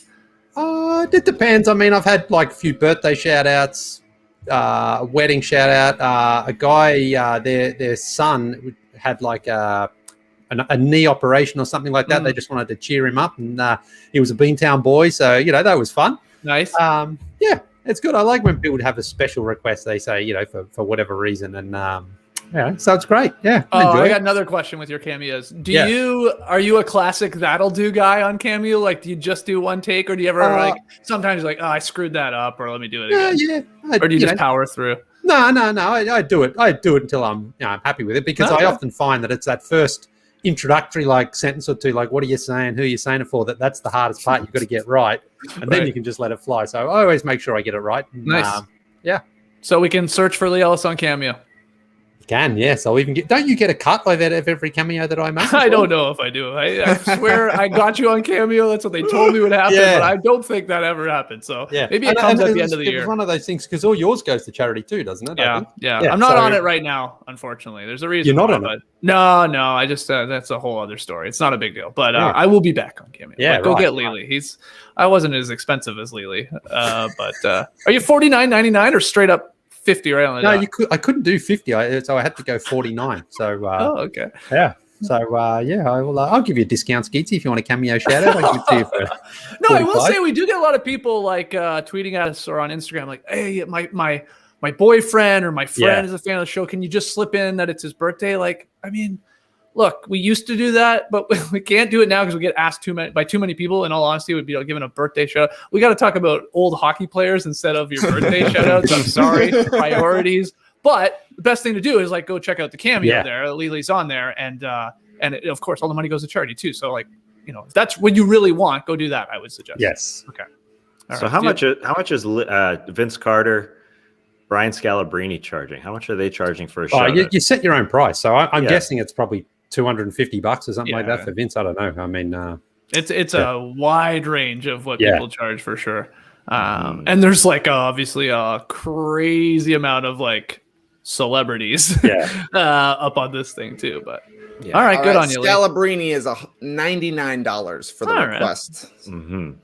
Speaker 5: It depends. I mean, I've had like a few birthday shout outs, wedding shout out. A guy, their son had like a knee operation or something like that. They just wanted to cheer him up, and he was a Beantown boy, so that was fun.
Speaker 1: Nice.
Speaker 5: Yeah, it's good. I like when people have a special request, they say, for whatever reason, and so it's great. Yeah.
Speaker 1: I got another question with your cameos. Are you a classic that'll do guy on Cameo? Like, do you just do one take, or do you ever sometimes you're like, oh, I screwed that up, or let me do it again? Yeah. Or do you just power through?
Speaker 5: No. I do it. I do it until I'm happy with it, because I often find that it's that first introductory sentence or two, like, what are you saying, who are you saying it for, that's the hardest part. You've got to get right, and then you can just let it fly. So I always make sure I get it right.
Speaker 1: Nice.
Speaker 5: Yeah.
Speaker 1: So we can search for Lee Ellis on Cameo.
Speaker 5: Can, yes. I'll even don't you get a cut of every cameo that I make?
Speaker 1: I don't know if I do. I swear I got you on Cameo. That's what they told me would happen, but I don't think that ever happened. So maybe it comes at the end of the year.
Speaker 5: It's one of those things, because all yours goes to charity too, doesn't it?
Speaker 1: Yeah. I'm not on it right now, unfortunately. There's a reason.
Speaker 5: You're not on it?
Speaker 1: No. I just that's a whole other story. It's not a big deal, but I will be back on Cameo.
Speaker 5: Yeah,
Speaker 1: go get Lily. I wasn't as expensive as Lily, but are you $49.99 or straight up 50 right on the dot?
Speaker 5: I couldn't do 50, so I had to go 49. So
Speaker 1: okay.
Speaker 5: Yeah. So I will. I'll give you a discount, Skeetsy, if you want a cameo shout out. I'll give it to you for
Speaker 1: No, I will say we do get a lot of people tweeting at us or on Instagram, like, hey, my boyfriend or my friend is a fan of the show. Can you just slip in that it's his birthday? Like, I mean, look, we used to do that, but we can't do it now because we get asked by too many people. In all honesty, we'd be giving a birthday shout out. We got to talk about old hockey players instead of your birthday shout outs. I'm sorry, priorities. But the best thing to do is go check out the Cameo there. Lily's on there, and of course, all the money goes to charity too. So if that's what you really want, go do that. I would suggest.
Speaker 5: Yes.
Speaker 1: Okay.
Speaker 2: All so right. How much is Vince Carter, Brian Scalabrine charging? How much are they charging for a show?
Speaker 5: You set your own price. So I'm guessing it's probably $250 or something like that for Vince. I don't know. I mean,
Speaker 1: it's a wide range of what people charge for sure. And there's obviously a crazy amount of celebrities up on this thing too. But all right, good on you.
Speaker 4: Scalabrine is $99 for the request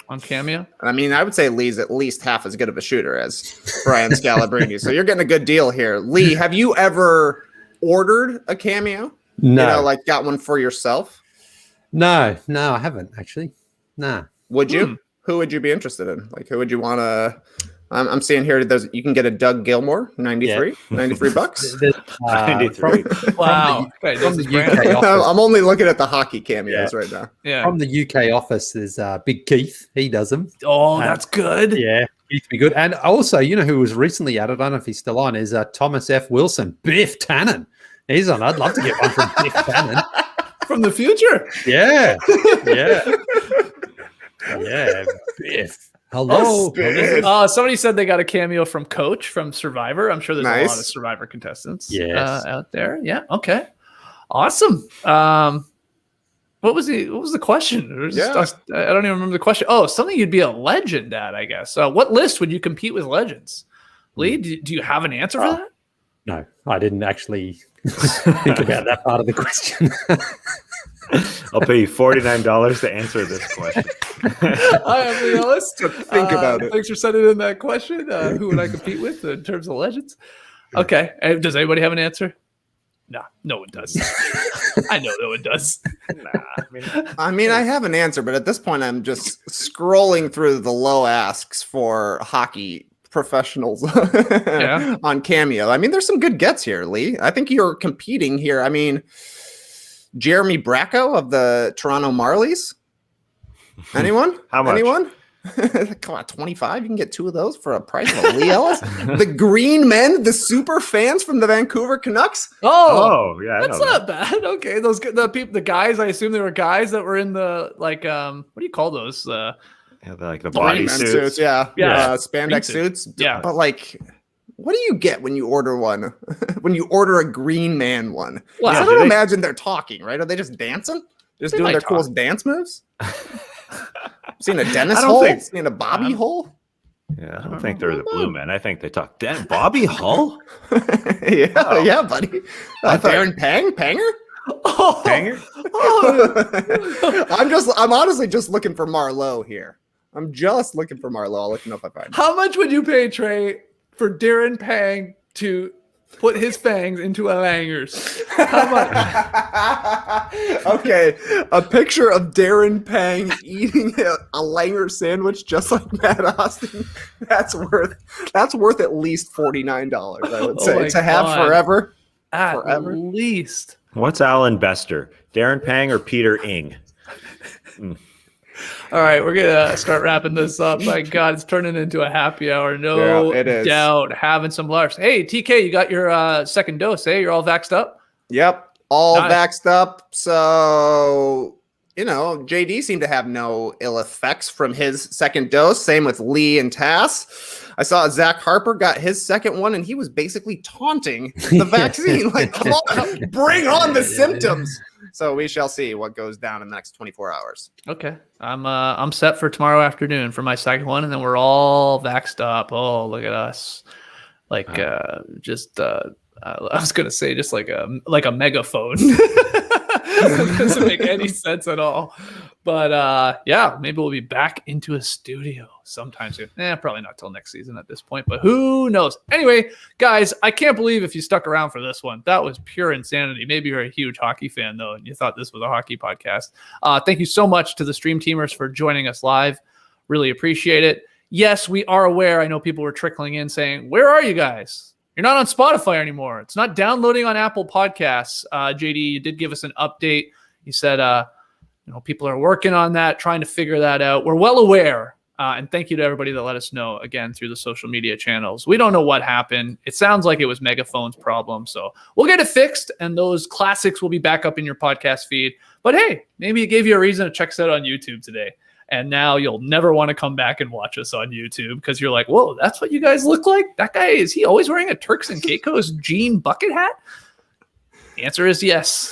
Speaker 1: on Cameo.
Speaker 4: I mean, I would say Lee's at least half as good of a shooter as Brian Scalabrine. So you're getting a good deal here. Lee, have you ever ordered a Cameo?
Speaker 5: No.
Speaker 4: Got one for yourself?
Speaker 5: No, I haven't actually. Nah.
Speaker 4: Would you? Who would you be interested in? Who would you want to? I'm seeing here you can get a Doug Gilmour, $93
Speaker 2: 93.
Speaker 1: Wow.
Speaker 5: From the UK office.
Speaker 4: I'm only looking at the hockey cameos right now.
Speaker 1: Yeah.
Speaker 5: From the UK office, there's Big Keith. He does them.
Speaker 1: Oh, that's good.
Speaker 5: Yeah. Keith be good. And also, who was recently added, I don't know if he's still on, is Thomas F. Wilson, Biff Tannen. He's on. I'd love to get one from Biff Tannen.
Speaker 1: From the future.
Speaker 5: Yeah. Biff. Hello.
Speaker 1: Somebody said they got a cameo from Coach from Survivor. I'm sure there's a lot of Survivor contestants out there. Yeah. Okay. Awesome. What was the question? I don't even remember the question. Oh, something you'd be a legend at, I guess. What list would you compete with legends? Lee, do you have an answer for that?
Speaker 5: No, I didn't actually think about that part of the question.
Speaker 2: I'll pay you $49 to answer this question.
Speaker 1: I am Lee Ellis.
Speaker 4: Think about it.
Speaker 1: Thanks for sending in that question. Who would I compete with in terms of legends? Okay. Does anybody have an answer? No one does. I know no one does.
Speaker 4: I mean, I have an answer, but at this point, I'm just scrolling through the low asks for hockey professionals on Cameo. I mean, there's some good gets here, Lee. I think you're competing here. I mean, Jeremy Bracco of the Toronto Marlies. Anyone?
Speaker 2: How much?
Speaker 4: Anyone? Come on, 25. You can get 2 of those for a price of a Lee Ellis. The Green Men, the super fans from the Vancouver Canucks.
Speaker 1: Oh,
Speaker 2: yeah, I
Speaker 1: that's
Speaker 2: know
Speaker 1: not bad. Okay, the guys. I assume they were guys that were in the what do you call those?
Speaker 2: Yeah, like the
Speaker 4: Green Men
Speaker 2: bodysuits.
Speaker 4: yeah. Spandex
Speaker 1: suits.
Speaker 4: suits.
Speaker 1: Yeah,
Speaker 4: but like, what do you get when you order one? When you order a Green Man one?
Speaker 1: Well,
Speaker 4: I don't imagine they're talking, right? Are they just dancing? Just doing their coolest dance moves? Seen a Dennis hole? Seen a Bobby hole?
Speaker 2: Yeah, I don't think they're the Blue Men. I think they talk. Bobby Hull?
Speaker 4: Yeah, buddy. Darren Panger?
Speaker 2: Oh, Panger?
Speaker 4: I'm honestly just looking for Marleau here. I'm just looking for Marleau. I'll let you know if I find him.
Speaker 1: How much would you pay, Trey, for Darren Pang to put his fangs into a Langers? How much?
Speaker 4: Okay, a picture of Darren Pang eating a Langer sandwich just like Matt Austin. That's worth at least $49. I would say to have forever.
Speaker 1: At least.
Speaker 2: What's Alan Bester? Darren Pang or Peter Ing?
Speaker 1: All right, we're gonna start wrapping this up. My God, it's turning into a happy hour. No doubt, having some laughs. Hey, TK, you got your second dose? Eh? You're all vaxxed up?
Speaker 4: Yep, all vaxxed up. So JD seemed to have no ill effects from his second dose. Same with Lee and Tass. I saw Zach Harper got his second one, and he was basically taunting the vaccine. Like, come on, bring on the symptoms. So we shall see what goes down in the next 24 hours.
Speaker 1: Okay. I'm set for tomorrow afternoon for my second one, and then we're all vaxxed up. Oh, look at us. Like I was gonna say just like a megaphone. It doesn't make any sense at all. But yeah, maybe we'll be back into a studio sometime soon. Probably not till next season at this point, but who knows? Anyway, guys, I can't believe if you stuck around for this one. That was pure insanity. Maybe you're a huge hockey fan, though, and you thought this was a hockey podcast. Thank you so much to the stream teamers for joining us live. Really appreciate it. Yes, we are aware. I know people were trickling in saying, where are you guys? You're not on Spotify anymore. It's not downloading on Apple Podcasts. JD, you did give us an update. You said, people are working on that, trying to figure that out. We're well aware. And thank you to everybody that let us know, again, through the social media channels. We don't know what happened. It sounds like it was Megaphone's problem. So we'll get it fixed, and those classics will be back up in your podcast feed. But hey, maybe it gave you a reason to check us out on YouTube today. And now you'll never want to come back and watch us on YouTube because you're like, whoa, that's what you guys look like? That guy, is he always wearing a Turks and Caicos jean bucket hat? The answer is yes.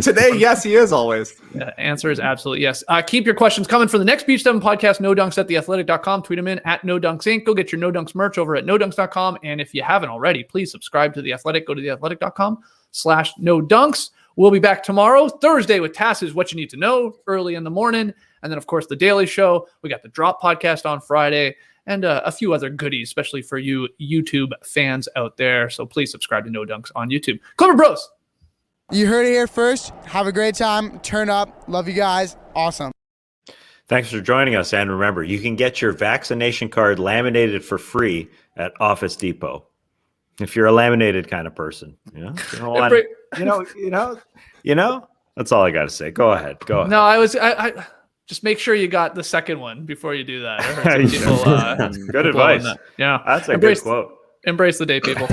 Speaker 4: Today, yes, he is always.
Speaker 1: The answer is absolutely yes. Keep your questions coming for the next Beach 7 podcast, No Dunks at theathletic.com. Tweet them in at No Dunks Inc. Go get your No Dunks merch over at NoDunks.com. And if you haven't already, please subscribe to The Athletic. Go to theathletic.com/No Dunks. We'll be back tomorrow, Thursday, with Tass's What You Need to Know early in the morning. And then, of course, The Daily Show. We got the Drop podcast on Friday and a few other goodies, especially for you YouTube fans out there. So please subscribe to No Dunks on YouTube. Clever Bros.
Speaker 6: You heard it here first. Have a great time. Turn up. Love you guys. Awesome.
Speaker 2: Thanks for joining us. And remember, you can get your vaccination card laminated for free at Office Depot. If you're a laminated kind of person, that's all I got to say. Go ahead.
Speaker 1: No, I just make sure you got the second one before you do that.
Speaker 2: Good advice.
Speaker 1: Yeah.
Speaker 2: That's a good quote.
Speaker 1: Embrace the day, people.